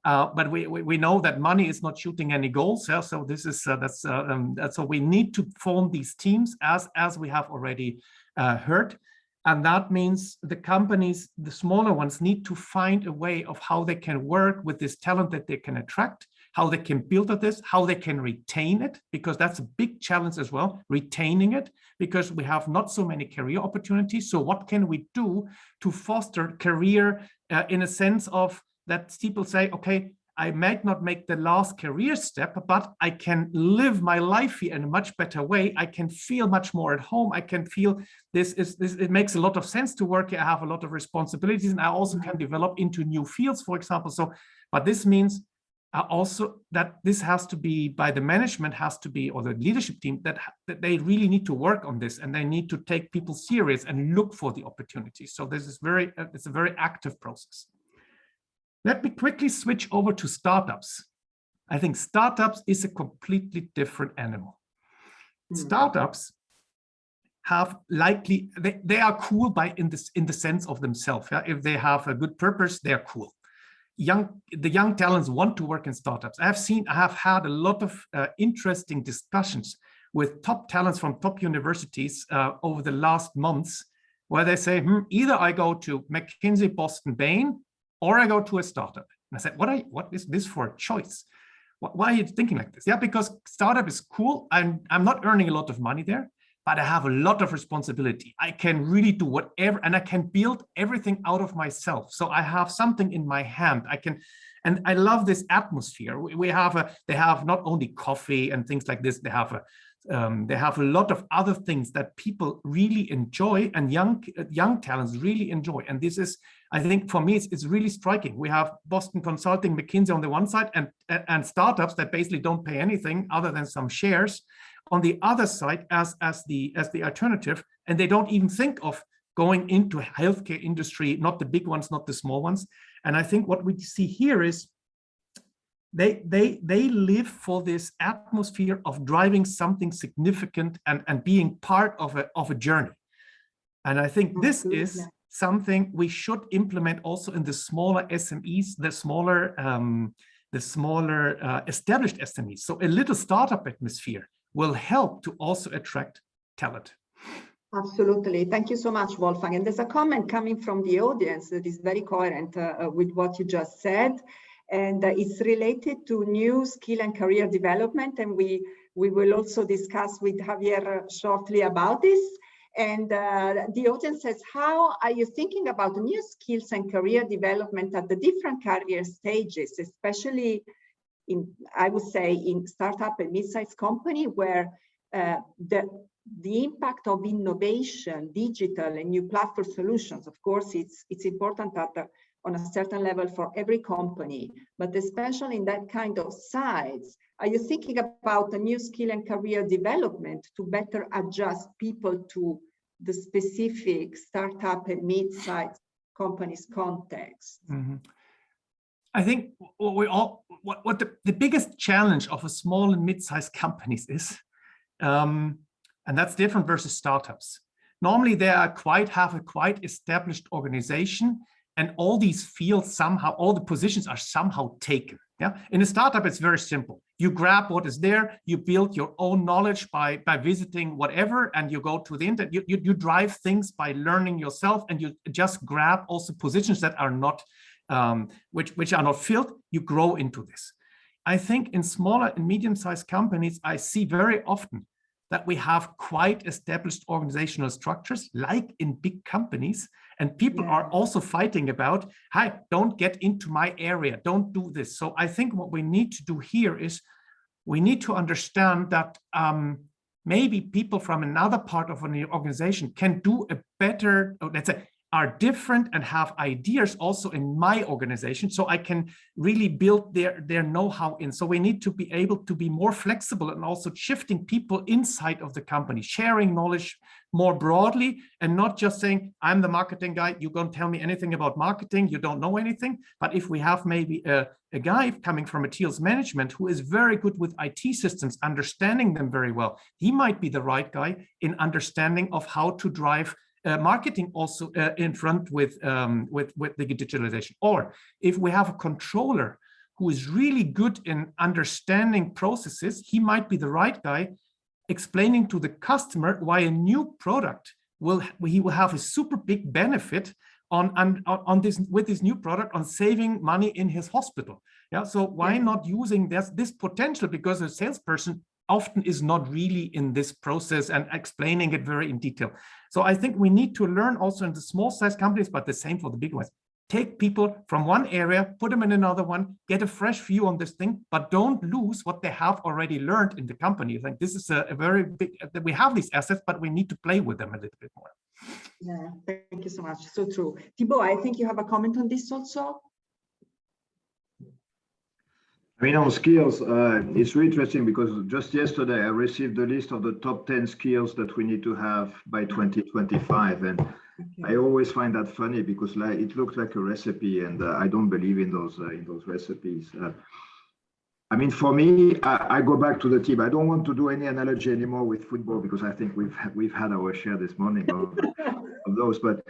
But we know that money is not shooting any goals. Yeah? So this is that's so we need to form these teams as we have already heard. And that means the companies, the smaller ones, need to find a way of how they can work with this talent that they can attract, how they can build on this, how they can retain it, because that's a big challenge as well, retaining it, because we have not so many career opportunities. So what can we do to foster career in a sense of that people say, okay, I might not make the last career step, but I can live my life here in a much better way. I can feel much more at home. I can feel it makes a lot of sense to work here. I have a lot of responsibilities, and I also can develop into new fields, for example. So, but this means also that this has to be by the management has to be, or the leadership team, that they really need to work on this, and they need to take people serious and look for the opportunities. So this is it's a very active process. Let me quickly switch over to startups. I think startups is a completely different animal. Startups have likely, they are cool in the sense of themselves. Yeah? If they have a good purpose, they're cool. The young talents want to work in startups. I have had a lot of interesting discussions with top talents from top universities over the last months, where they say, either I go to McKinsey, Boston, Bain, or I go to a startup. And I said, what is this for a choice? Why are you thinking like this? Yeah, because startup is cool. I'm not earning a lot of money there, but I have a lot of responsibility. I can really do whatever, and I can build everything out of myself. So I have something in my hand. And I love this atmosphere. They have not only coffee and things like this. They have a lot of other things that people really enjoy, and young talents really enjoy. And this is, I think, for me, it's really striking. We have Boston Consulting, McKinsey on the one side, and startups that basically don't pay anything other than some shares on the other side as the alternative, and they don't even think of going into healthcare industry, not the big ones, not the small ones. And I think what we see here is they live for this atmosphere of driving something significant and being part of a journey. And I think this is something we should implement also in the smaller SMEs, the smaller established SMEs. So a little startup atmosphere will help to also attract talent. Absolutely. Thank you so much, Wolfgang. And there's a comment coming from the audience that is very coherent with what you just said. And it's related to new skill and career development. And we will also discuss with Javier shortly about this. And the audience says, how are you thinking about new skills and career development at the different career stages, especially I would say in startup and mid-sized company, where the impact of innovation, digital and new platform solutions, of course, it's important on a certain level for every company, but especially in that kind of size, are you thinking about a new skill and career development to better adjust people to the specific startup and mid-sized companies context? Mm-hmm. I think what the biggest challenge of a small and mid-sized companies is, and that's different versus startups. Normally they have a quite established organization, and all these fields somehow, all the positions are somehow taken. Yeah. In a startup, it's very simple. You grab what is there, you build your own knowledge by visiting whatever, and you go to the internet. You drive things by learning yourself, and you just grab also positions that are not which are not filled. You grow into this. I think in smaller and medium-sized companies, I see very often that we have quite established organizational structures, like in big companies, and people are also fighting about, hey, don't get into my area, don't do this. So I think what we need to do here is we need to understand that maybe people from another part of an organization can do a better, let's say, are different and have ideas also in my organization, so I can really build their know-how in. So we need to be able to be more flexible and also shifting people inside of the company, sharing knowledge more broadly, and not just saying, I'm the marketing guy, you don't tell me anything about marketing, you don't know anything. But if we have maybe a guy coming from materials management who is very good with IT systems, understanding them very well, he might be the right guy in understanding of how to drive marketing also in front with the digitalization. Or if we have a controller who is really good in understanding processes, he might be the right guy explaining to the customer why a new product he will have a super big benefit on this with this new product on saving money in his hospital. Yeah, so why not using this potential, because a salesperson often is not really in this process and explaining it very in detail. So I think we need to learn also in the small size companies, but the same for the big ones. Take people from one area, put them in another one, get a fresh view on this thing, but don't lose what they have already learned in the company. I think this is a very big, we have these assets, but we need to play with them a little bit more. Yeah, thank you so much. So true. Thibaut, I think you have a comment on this also. I mean, on skills, it's really interesting because just yesterday I received the list of the top 10 skills that we need to have by 2025. And I always find that funny because it looks like a recipe, and I don't believe in those recipes. I mean, for me, I go back to the team. I don't want to do any analogy anymore with football because I think we've had our share this morning of those. But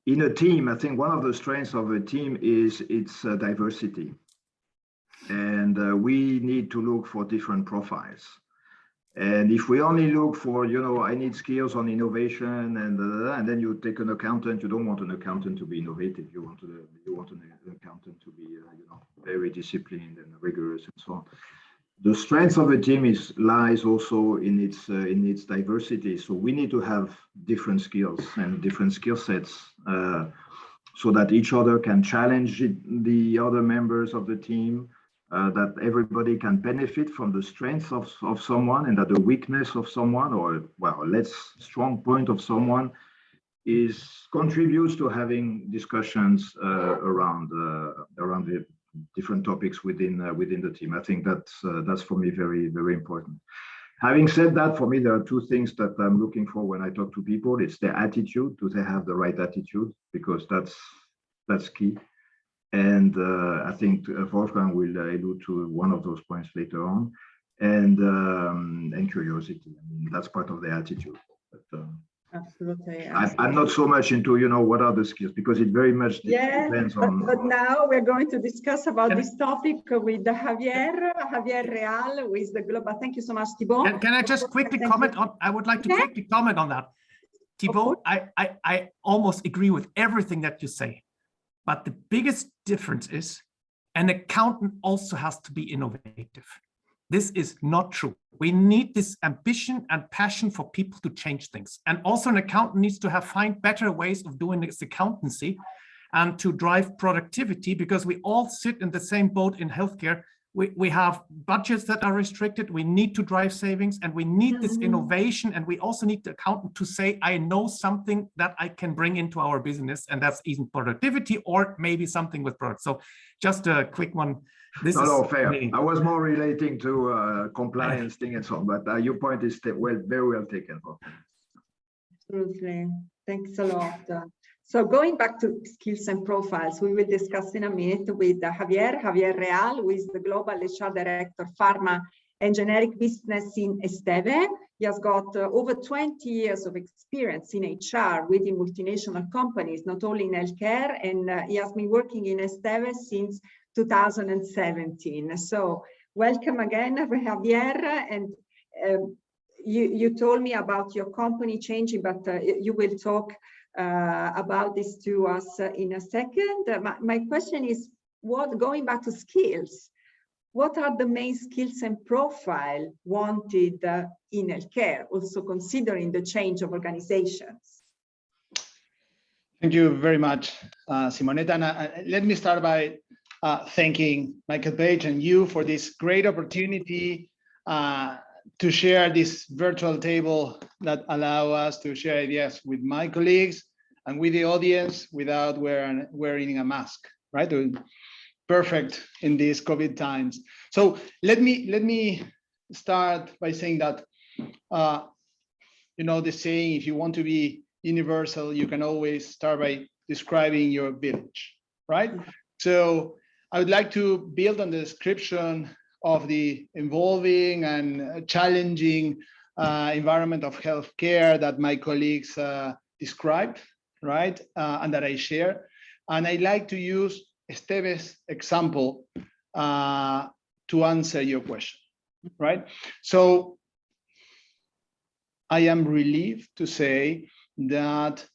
in a team, I think one of the strengths of a team is its diversity. And we need to look for different profiles. And if we only look for, I need skills on innovation, and then you take an accountant, you don't want an accountant to be innovative. You want an accountant to be, very disciplined and rigorous and so on. The strength of a team lies also in its diversity. So we need to have different skills and different skill sets so that each other can challenge the other members of the team. That everybody can benefit from the strength of someone, and that the weakness of someone, or less strong point of someone, contributes to having discussions around the different topics within the team. I think that's for me very, very important. Having said that, for me there are two things that I'm looking for when I talk to people. It's their attitude. Do they have the right attitude? Because that's key. And I think Wolfgang will allude to one of those points later on, and curiosity. I mean, that's part of the attitude. But, absolutely. I'm not so much into what are the skills, because it very much depends on. But now we're going to discuss about this topic with Javier Real, who is the global. Thank you so much, Thibaut. Can I just quickly comment on? I would like to quickly comment on that, Thibaut. I almost agree with everything that you say. But the biggest difference is an accountant also has to be innovative. This is not true. We need this ambition and passion for people to change things. And also an accountant needs to find better ways of doing this accountancy and to drive productivity, because we all sit in the same boat in healthcare. We have budgets that are restricted. We need to drive savings, and we need this innovation. And we also need the accountant to say, I know something that I can bring into our business, and that's even productivity or maybe something with products. So just a quick one. This is fair. I was more relating to compliance thing and so on, but your point is very well taken. Absolutely. Thanks a lot. So going back to skills and profiles, we will discuss in a minute with Javier Real, who is the Global HR Director, Pharma and Generic Business in Esteve. He has got over 20 years of experience in HR within multinational companies, not only in healthcare, and he has been working in Esteve since 2017. So welcome again, Javier. And you told me about your company changing, but you will talk about this to us in a second. My question is, going back to skills, what are the main skills and profile wanted in healthcare, also considering the change of organizations? Thank you very much, Simonetta. And let me start by thanking Michael Page and you for this great opportunity to share this virtual table that allow us to share ideas with my colleagues and with the audience without wearing a mask, right? Perfect in these COVID times. So let me start by saying that, the saying, if you want to be universal, you can always start by describing your village, right? So I would like to build on the description of the evolving and challenging environment of healthcare that my colleagues described, right? And that I share. And I like to use Estebe's example to answer your question, right? So I am relieved to say that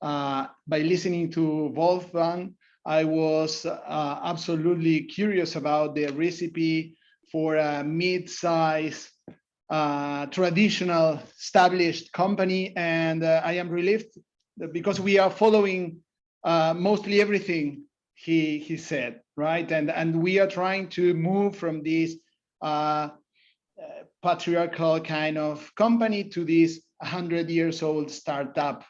by listening to Wolfgang, I was absolutely curious about the recipe for a mid-size traditional established company, and I am relieved because we are following mostly everything he said, right? And we are trying to move from this patriarchal kind of company to this 100-year-old startup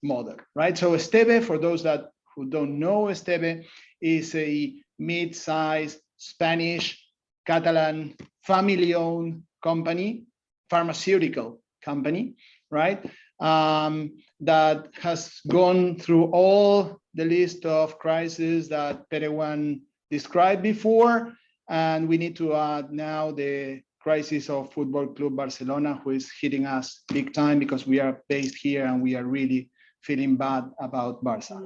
model, right? So Estebe, for those who don't know, Estebe is a mid-sized Spanish Catalan family-owned company, pharmaceutical company, right? That has gone through all the list of crises that Perewan described before, and we need to add now the crisis of Football Club Barcelona, who is hitting us big time because we are based here and we are really feeling bad about Barca.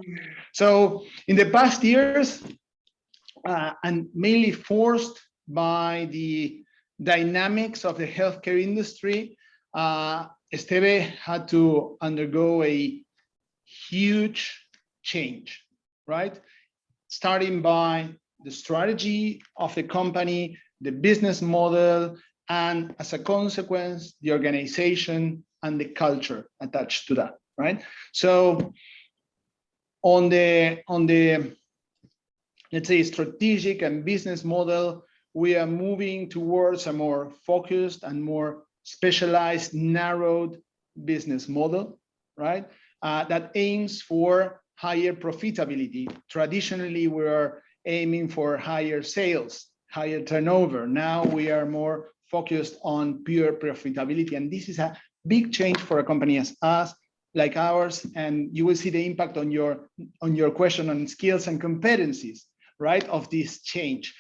So in the past years, and mainly forced by the dynamics of the healthcare industry, Estebe had to undergo a huge change, right? Starting by the strategy of the company, the business model, and as a consequence, the organization and the culture attached to that, right? So on the let's say strategic and business model, we are moving towards a more focused and more specialized, narrowed business model, right? That aims for higher profitability. Traditionally, we are aiming for higher sales, higher turnover. Now we are more focused on pure profitability. And this is a big change for a company as us, like ours. And you will see the impact on your question on skills and competencies, right, of this change.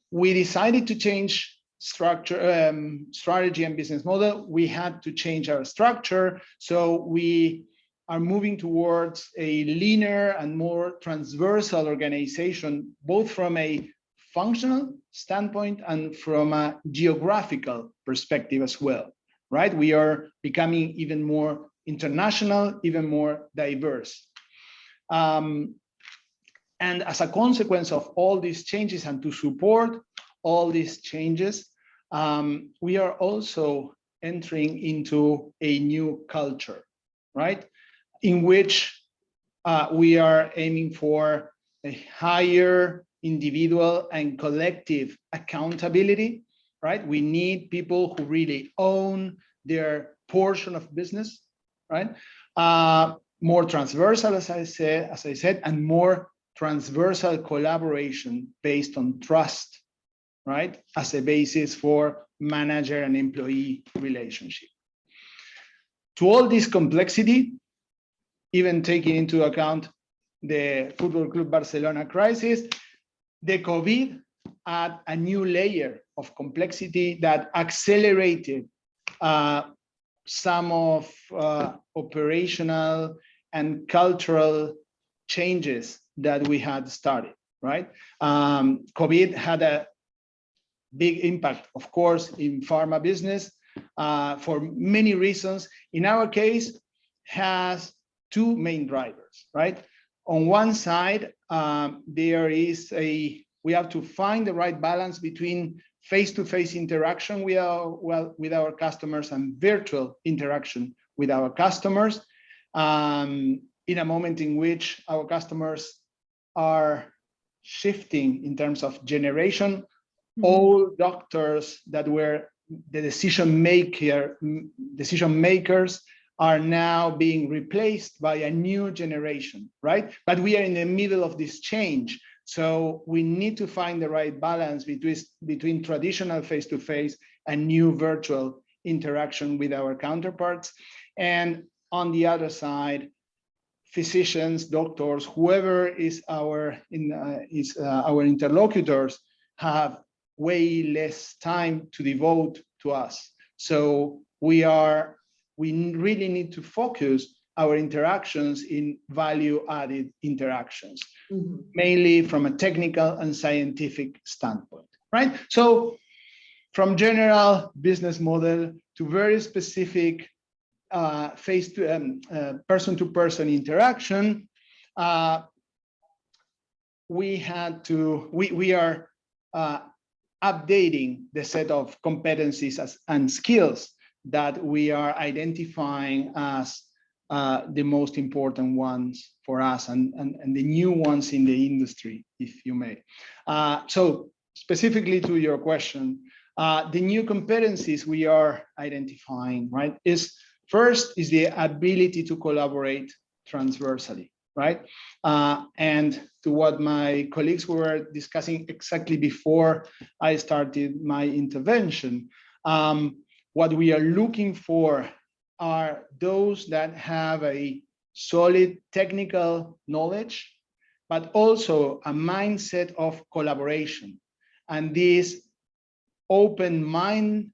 We decided to change structure, strategy and business model. We had to change our structure. So we are moving towards a leaner and more transversal organization, both from a functional standpoint and from a geographical perspective as well, right? We are becoming even more international, even more diverse. And as a consequence of all these changes and to support all these changes, we are also entering into a new culture, right? In which we are aiming for a higher individual and collective accountability, right? We need people who really own their portion of business, right? More transversal, as I said, and more transversal collaboration based on trust, right? As a basis for manager and employee relationship. To all this complexity, even taking into account the Football Club Barcelona crisis, the COVID add a new layer of complexity that accelerated some of operational and cultural changes that we had started, right? COVID had a big impact, of course, in pharma business for many reasons. In our case, has two main drivers, right? On one side, we have to find the right balance between face-to-face interaction with our customers and virtual interaction with our customers in a moment in which our customers are shifting in terms of generation. All doctors that were the decision makers are now being replaced by a new generation, right? But we are in the middle of this change. So we need to find the right balance between traditional face-to-face and new virtual interaction with our counterparts. And on the other side, physicians, doctors, whoever is our interlocutors have way less time to devote to us. So we really need to focus our interactions in value-added interactions, Mhm. mainly from a technical and scientific standpoint, right? So from general business model to very specific person-to-person interaction, we are updating the set of competencies and skills that we are identifying as the most important ones for us and the new ones in the industry, if you may. So specifically to your question, the new competencies we are identifying, right, first is the ability to collaborate transversally, right? And to what my colleagues were discussing exactly before I started my intervention, what we are looking for are those that have a solid technical knowledge, but also a mindset of collaboration. And this open mind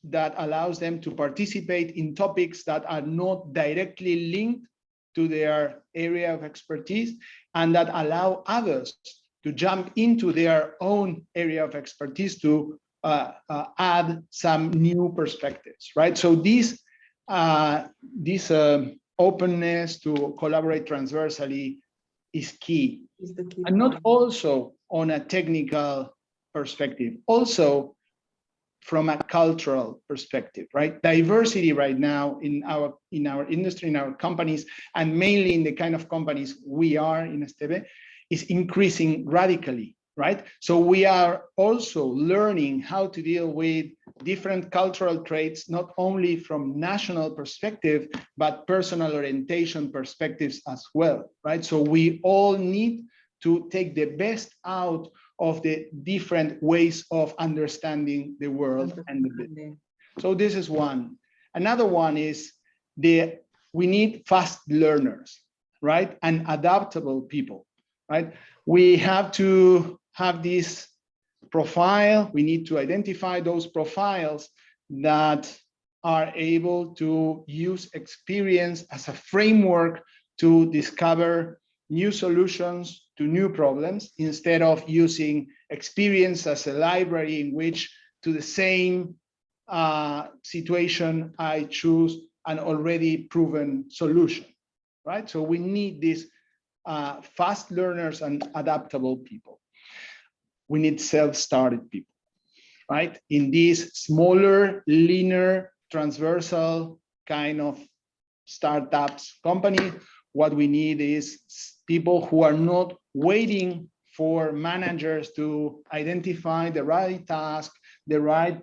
that allows them to participate in topics that are not directly linked to their area of expertise, and that allow others to jump into their own area of expertise to add some new perspectives, right? So this openness to collaborate transversally is key. Is the key And not point. also on a technical perspective, also from a cultural perspective, right? Diversity right now in our industry, in our companies, and mainly in the kind of companies we are in Esteve, is increasing radically, right? So we are also learning how to deal with different cultural traits, not only from national perspective, but personal orientation perspectives as well, right? So we all need to take the best out of the different ways of understanding the world and the business. So this is one. Another one is we need fast learners, right? And adaptable people, right? We have to have this profile. We need to identify those profiles that are able to use experience as a framework to discover new solutions to new problems, instead of using experience as a library in which to the same situation I choose an already proven solution, right? So we need these fast learners and adaptable people. We need self-started people, right? In these smaller, leaner, transversal kind of startups company, what we need is people who are not waiting for managers to identify the right task, the right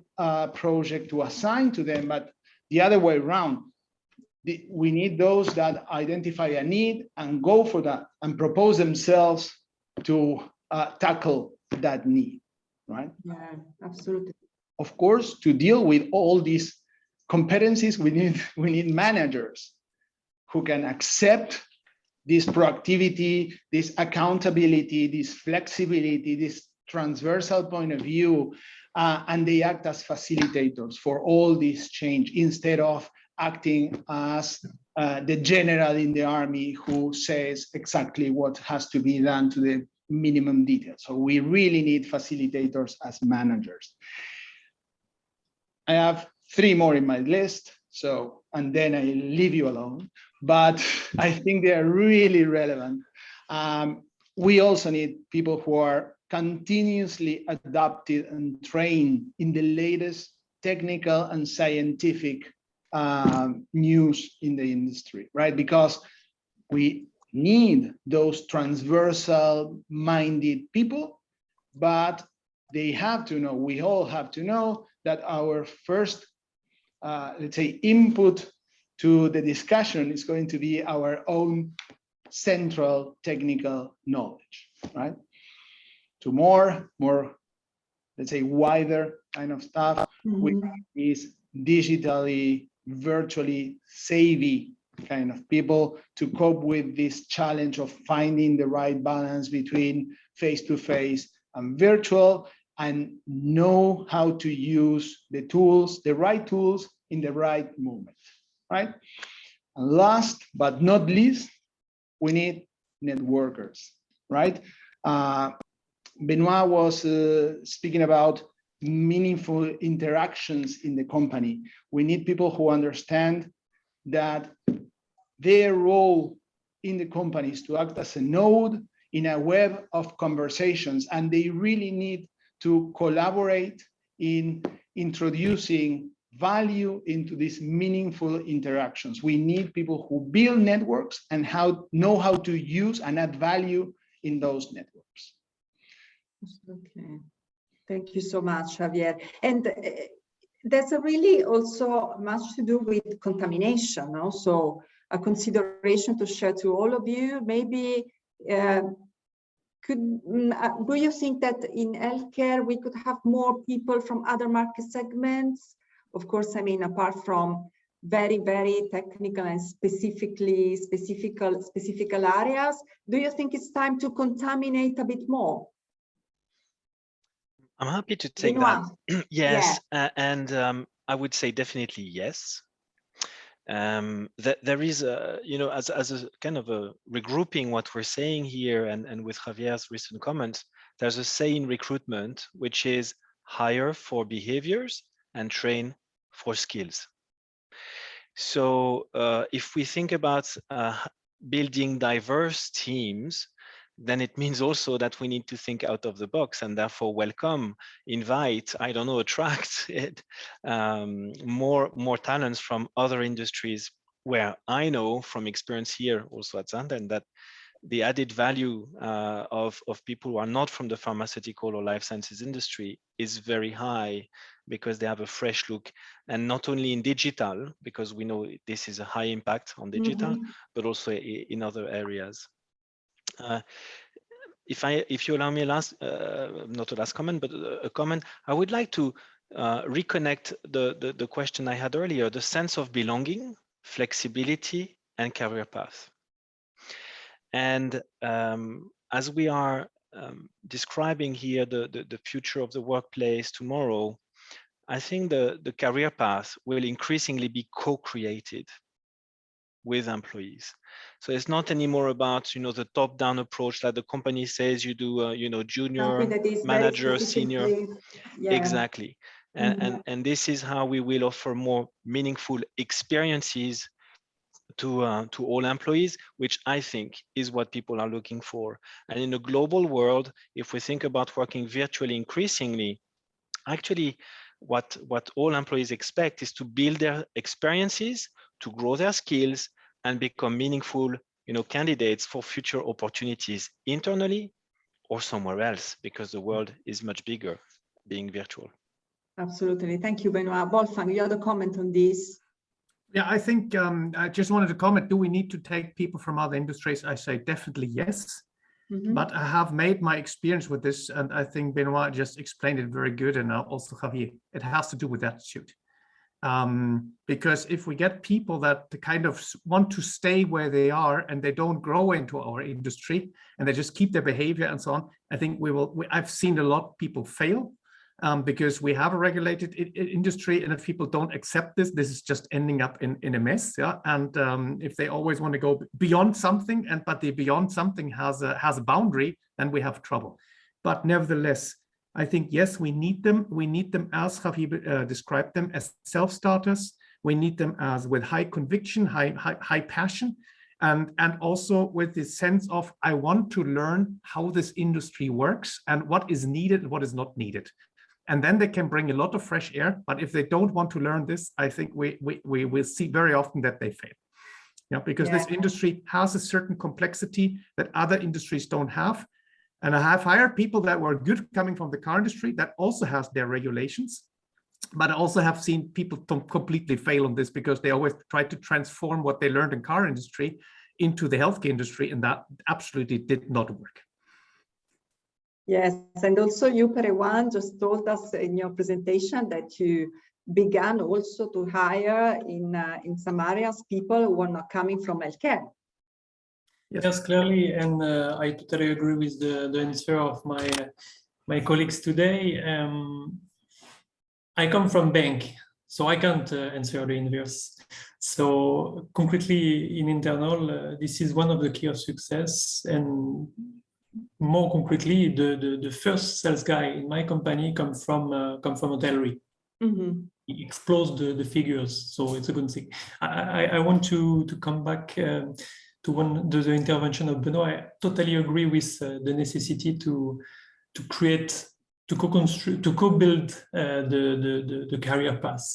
project to assign to them, but the other way around. We need those that identify a need and go for that and propose themselves to tackle that need, right? Yeah, absolutely. Of course, to deal with all these competencies, we need managers who can accept this proactivity, this accountability, this flexibility, this transversal point of view, and they act as facilitators for all this change instead of acting as the general in the army who says exactly what has to be done to the minimum detail. So we really need facilitators as managers. I have 3 more in my list, so, and then I leave you alone, but I think they are really relevant. We also need people who are continuously adapted and trained in the latest technical and scientific news in the industry, right? Because we need those transversal minded people, but they have to know, we all have to know that our first, let's say, input to the discussion is going to be our own central technical knowledge, right? To more, let's say, wider kind of stuff, which is digitally, virtually savvy kind of people to cope with this challenge of finding the right balance between face-to-face and virtual, and know how to use the tools, the right tools in the right moment, right? And last but not least, we need networkers, right? Benoit was speaking about meaningful interactions in the company. We need people who understand that their role in the company is to act as a node in a web of conversations, and they really need to collaborate in introducing value into these meaningful interactions. We need people who build networks and know how to use and add value in those networks. Okay, thank you so much, Javier. And there's a really also much to do with contamination. Also, a consideration to share to all of you. Maybe do you think that in healthcare we could have more people from other market segments? Of course, I mean, apart from very, very technical and specific areas, do you think it's time to contaminate a bit more? I'm happy to take that. Yes, yeah. And I would say definitely yes. There is a, as a kind of a regrouping what we're saying here and with Javier's recent comments, there's a say in recruitment, which is hire for behaviors and train for skills. So if we think about building diverse teams, then it means also that we need to think out of the box and therefore welcome, invite, I don't know, attract more talents from other industries, where I know from experience here also at Zanten that the added value of people who are not from the pharmaceutical or life sciences industry is very high, because they have a fresh look, and not only in digital, because we know this is a high impact on digital, but also in other areas. If you allow me not a last comment, but a comment, I would like to reconnect the question I had earlier, the sense of belonging, flexibility, and career path. And as we are describing here the future of the workplace tomorrow, I think the career path will increasingly be co-created with employees. So it's not anymore about the top-down approach that the company says you do, junior, manager, senior. Yeah. Exactly. And this is how we will offer more meaningful experiences to all employees, which I think is what people are looking for. And in a global world, if we think about working virtually increasingly, actually what all employees expect is to build their experiences, to grow their skills, and become meaningful candidates for future opportunities internally or somewhere else, because the world is much bigger being virtual. Absolutely. Thank you, Benoit. Wolfgang, you had a comment on this? Yeah, I think I just wanted to comment, do we need to take people from other industries? I say definitely yes. But I have made my experience with this, and I think Benoit just explained it very good, and also Javier. It has to do with attitude. Because if we get people that kind of want to stay where they are and they don't grow into our industry and they just keep their behavior and so on, I think I've seen a lot of people fail. Because we have a regulated industry, and if people don't accept this is just ending up in a mess. Yeah, and if they always want to go beyond something, but the beyond something has a boundary, then we have trouble. But nevertheless, I think yes, we need them. We need them, as Javier described them, as self-starters. We need them as with high conviction, high passion, and also with this sense of I want to learn how this industry works and what is needed and what is not needed. And then they can bring a lot of fresh air. But if they don't want to learn this, I think we will see very often that they fail. Yeah, because this industry has a certain complexity that other industries don't have. And I have hired people that were good coming from the car industry that also has their regulations. But I also have seen people completely fail on this, because they always try to transform what they learned in car industry into the healthcare industry, and that absolutely did not work. Yes, and also you, Perewan, just told us in your presentation that you began also to hire in some areas people who are not coming from healthcare. Yes, clearly, and I totally agree with the answer of my colleagues today. I come from bank, So I can't answer the inverse. So concretely in internal, this is one of the key of success. And more concretely, the first sales guy in my company come from hotellery. Mm-hmm. He explodes the figures, so it's a good thing. I want to come back to the intervention of Benoit. I totally agree with the necessity to create, to co-construct, to co-build the career path.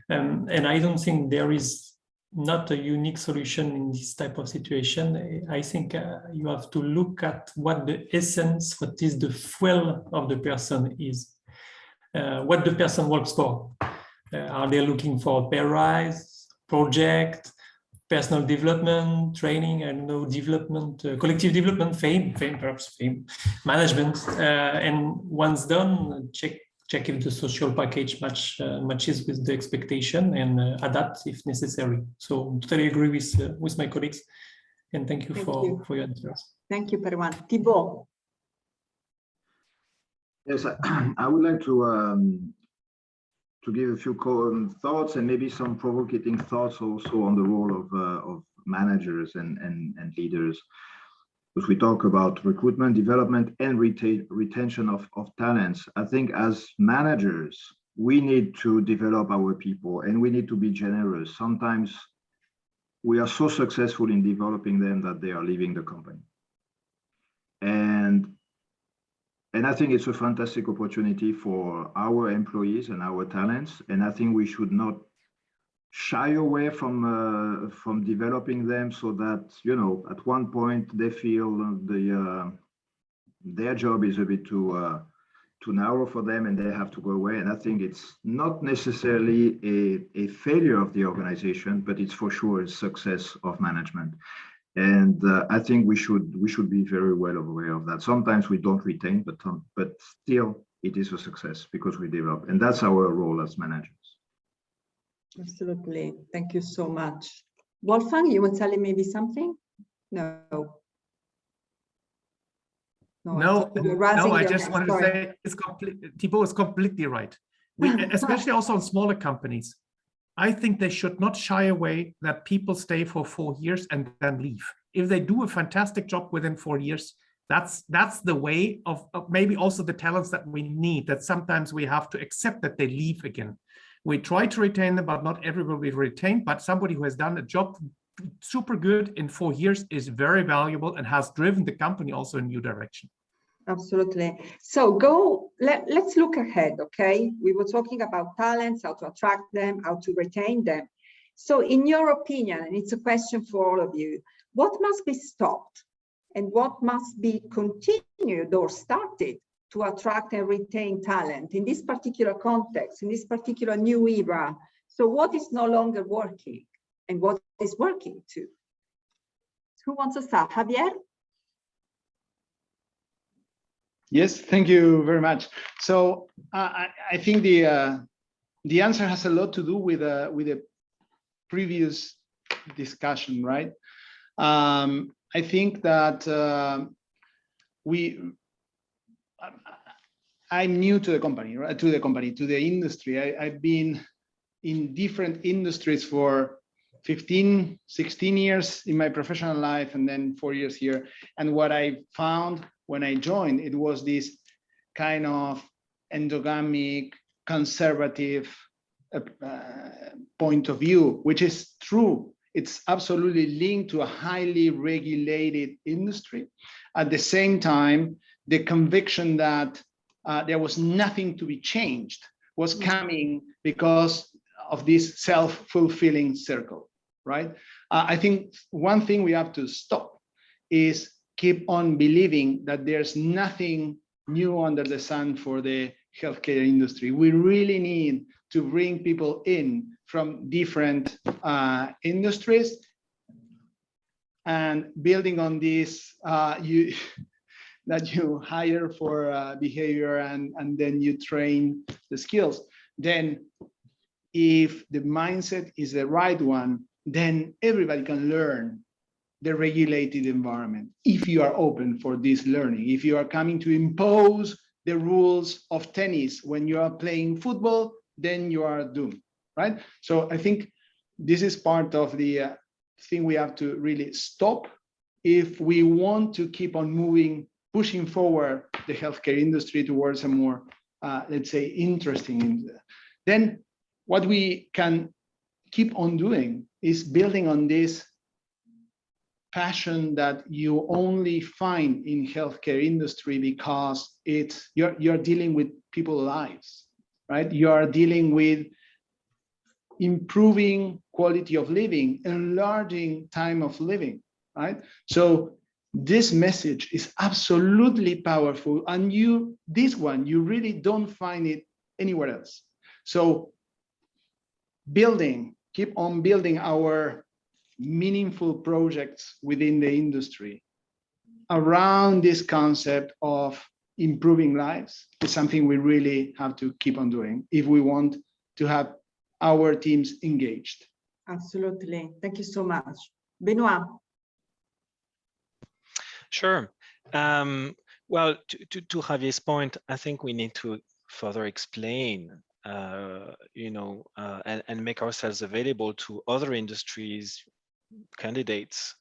And I don't think there is not a unique solution in this type of situation. I think you have to look at what the essence, what is the fuel of the person is, what the person works for. Are they looking for a pay rise, project, personal development, training, I don't know, development, collective development, fame, management, and once done, check if the social package matches with the expectation and adapt if necessary. So totally agree with my colleagues, and thank you for your answers. Thank you, Perwan. Thibault. Yes, I would like to give a few thoughts and maybe some provocating thoughts also on the role of managers and leaders. Because we talk about recruitment, development, and retention of talents. I think as managers, we need to develop our people and we need to be generous. Sometimes we are so successful in developing them that they are leaving the company. And I think it's a fantastic opportunity for our employees and our talents. And I think we should not shy away from developing them so that, you know, at one point they feel their job is a bit too narrow for them and they have to go away. And I think it's not necessarily a failure of the organization, but it's for sure a success of management. And I think we should be very well aware of that. Sometimes we don't retain, but still it is a success because we develop, and that's our role as managers. Absolutely, thank you so much. Wolfgang, you were telling maybe something? No. No, I just wanted to say Thibault is completely right. Especially also on smaller companies. I think they should not shy away that people stay for 4 years and then leave. If they do a fantastic job within 4 years, that's the way of maybe also the talents that we need, that sometimes we have to accept that they leave again. We try to retain them, but not everybody will retain. But somebody who has done a job super good in 4 years is very valuable and has driven the company also in a new direction. Absolutely. So let's look ahead, okay? We were talking about talents, how to attract them, how to retain them. So in your opinion, and it's a question for all of you, what must be stopped and what must be continued or started to attract and retain talent in this particular context, in this particular new era? So what is no longer working and what is working too? Who wants to start? Javier? Yes, thank you very much. So I think the answer has a lot to do with the previous discussion, right? I think that I'm new to the company, right? To the industry. I've been in different industries for 15, 16 years in my professional life, and then 4 years here. And what I found when I joined, it was this kind of endogamic, conservative point of view, which is true. It's absolutely linked to a highly regulated industry. At the same time, the conviction that there was nothing to be changed was coming because of this self-fulfilling circle, right? I think one thing we have to stop is keep on believing that there's nothing new under the sun for the healthcare industry. We really need to bring people in from different industries, and building on this, that you hire for behavior and then you train the skills. Then if the mindset is the right one, then everybody can learn the regulated environment. If you are open for this learning, if you are coming to impose the rules of tennis when you are playing football, then you are doomed, right? So I think this is part of the thing we have to really stop if we want to keep on pushing forward the healthcare industry towards a more, let's say, interesting. Then what we can keep on doing is building on this passion that you only find in healthcare industry because you're dealing with people's lives, right? You are dealing with improving quality of living, enlarging time of living, right? So this message is absolutely powerful, and you really don't find it anywhere else. So keep on building our meaningful projects within the industry around this concept of improving lives is something we really have to keep on doing if we want to have our teams engaged. Absolutely. Thank you so much. Benoit. Sure. Well, to Javier's point, I think we need to further explain, and make ourselves available to other industries, candidates,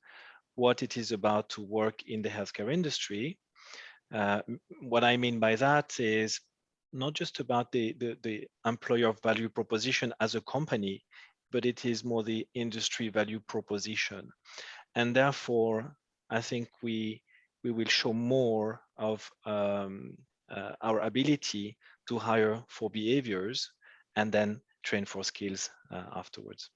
what it is about to work in the healthcare industry. What I mean by that is not just about the employer value proposition as a company, but it is more the industry value proposition. And therefore, I think we will show more of our ability to hire for behaviors and then train for skills afterwards.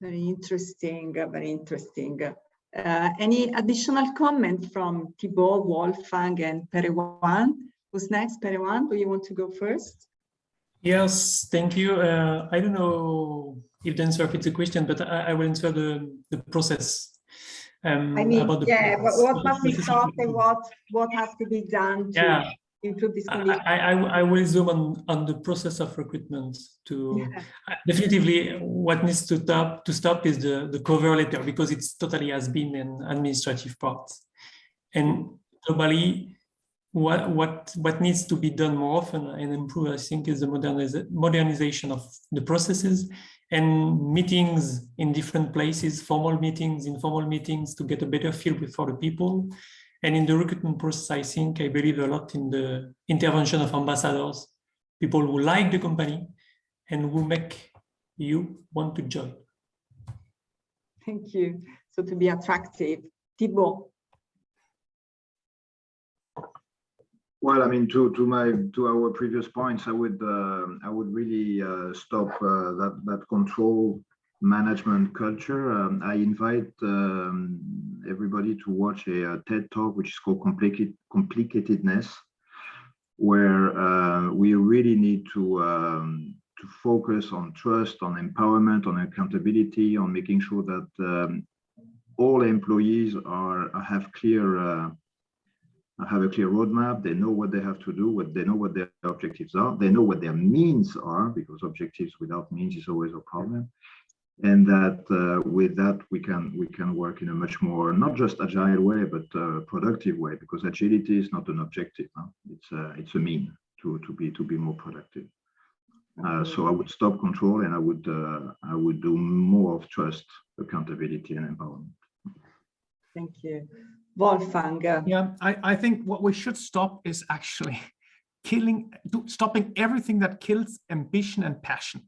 Very interesting, very interesting. Any additional comment from Thibaut, Wolfgang, and Perewan? Who's next? Perewan, do you want to go first? Yes, thank you. I don't know if the answer fits the question, but I will answer the process. I mean, about the process. What must be stopped and what has to be done to improve this condition? I will zoom on the process of recruitment. Definitively, what needs to stop is the cover letter, because it's totally has been an administrative part. And globally, what needs to be done more often and improve, I think, is the modernization of the processes and meetings in different places, formal meetings, informal meetings, to get a better feel for the people. And in the recruitment process, I believe a lot in the intervention of ambassadors, people who like the company and who make you want to join. Thank you. So to be attractive. Thibaut. Well, I mean, to our previous points, I would really stop that control management culture. I invite everybody to watch a TED talk which is called Complicatedness, where we really need to focus on trust, on empowerment, on accountability, on making sure that all employees have a clear roadmap. They know what they have to do, they know what their objectives are, they know what their means are, because objectives without means is always a problem. And that with that we can work in a much more, not just agile way, but productive way, because agility is not an objective. It's a mean to be more productive. So I would stop control, and I would do more of trust, accountability, and empowerment. Thank you. Wolfgang. Yeah, I think what we should stop is actually stopping everything that kills ambition and passion.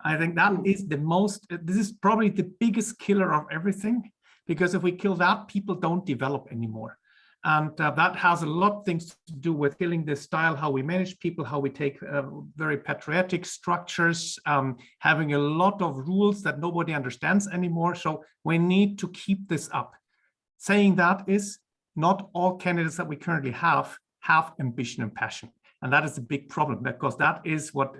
I think that is this is probably the biggest killer of everything, because if we kill that, people don't develop anymore. And that has a lot of things to do with killing the style, how we manage people, how we take very patriotic structures, having a lot of rules that nobody understands anymore. So we need to keep this up. Saying that is, not all candidates that we currently have ambition and passion. And that is a big problem, because that is what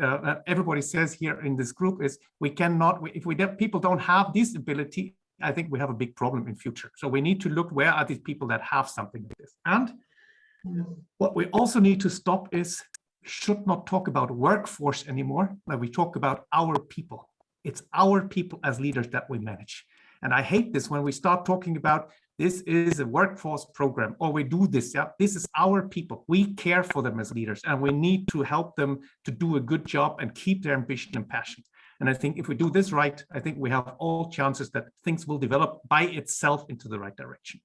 everybody says here in this group is we cannot, if people don't have this ability, I think we have a big problem in future. So we need to look, where are these people that have something like this? And what we also need to stop is, should not talk about workforce anymore, but we talk about our people. It's our people as leaders that we manage. And I hate this when we start talking about this is a workforce program, or we do this. Yeah, this is our people. We care for them as leaders, and we need to help them to do a good job and keep their ambition and passion. And I think if we do this right, I think we have all chances that things will develop by itself into the right direction.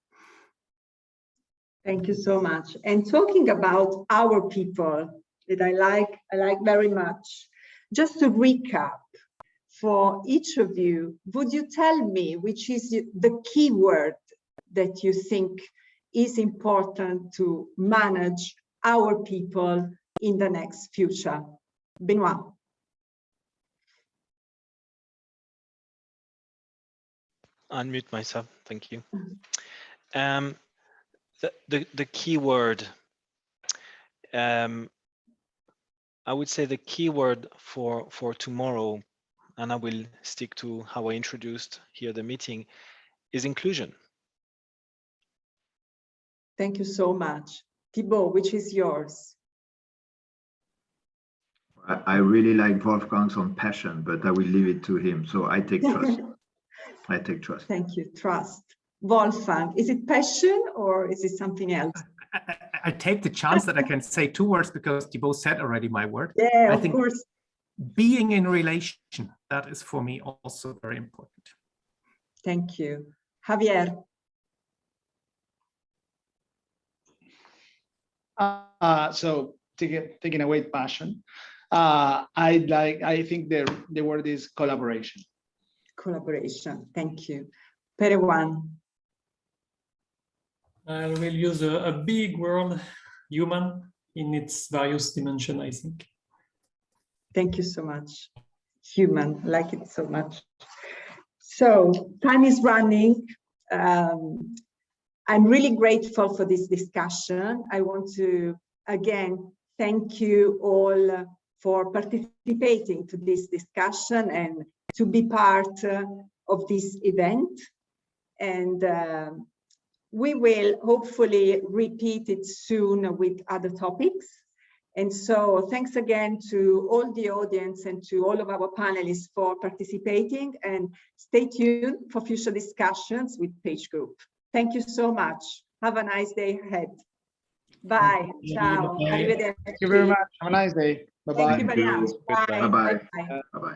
Thank you so much. And talking about our people that I like very much, just to recap for each of you, would you tell me which is the key word that you think is important to manage our people in the next future? Benoit. Unmute myself, thank you. The key word, I would say the key word for tomorrow, and I will stick to how I introduced here the meeting, is inclusion. Thank you so much. Thibaut, which is yours? I really like Wolfgang's on passion, but I will leave it to him. So I take trust. I take trust. Thank you, trust. Wolfgang, is it passion or is it something else? I take the chance that I can say 2 words because Thibaut said already my word. Yeah, I of think course. being in relation, that is for me also very important. Thank you. Javier. So taking away passion, I think the word is collaboration. Collaboration. Thank you. Perewan. I will use a big word, human, in its various dimensions, I think. Thank you so much. Human, like it so much. So time is running. I'm really grateful for this discussion. I want to, again, thank you all for participating to this discussion and to be part of this event. And we will hopefully repeat it soon with other topics. And so thanks again to all the audience and to all of our panelists for participating, and stay tuned for future discussions with PageGroup. Thank you so much. Have a nice day ahead. Bye. Ciao. Bye. Arrivederci. Thank you very much. Have a nice day. Bye-bye. Thank you very much. Bye. Bye-bye. Bye-bye. Bye-bye.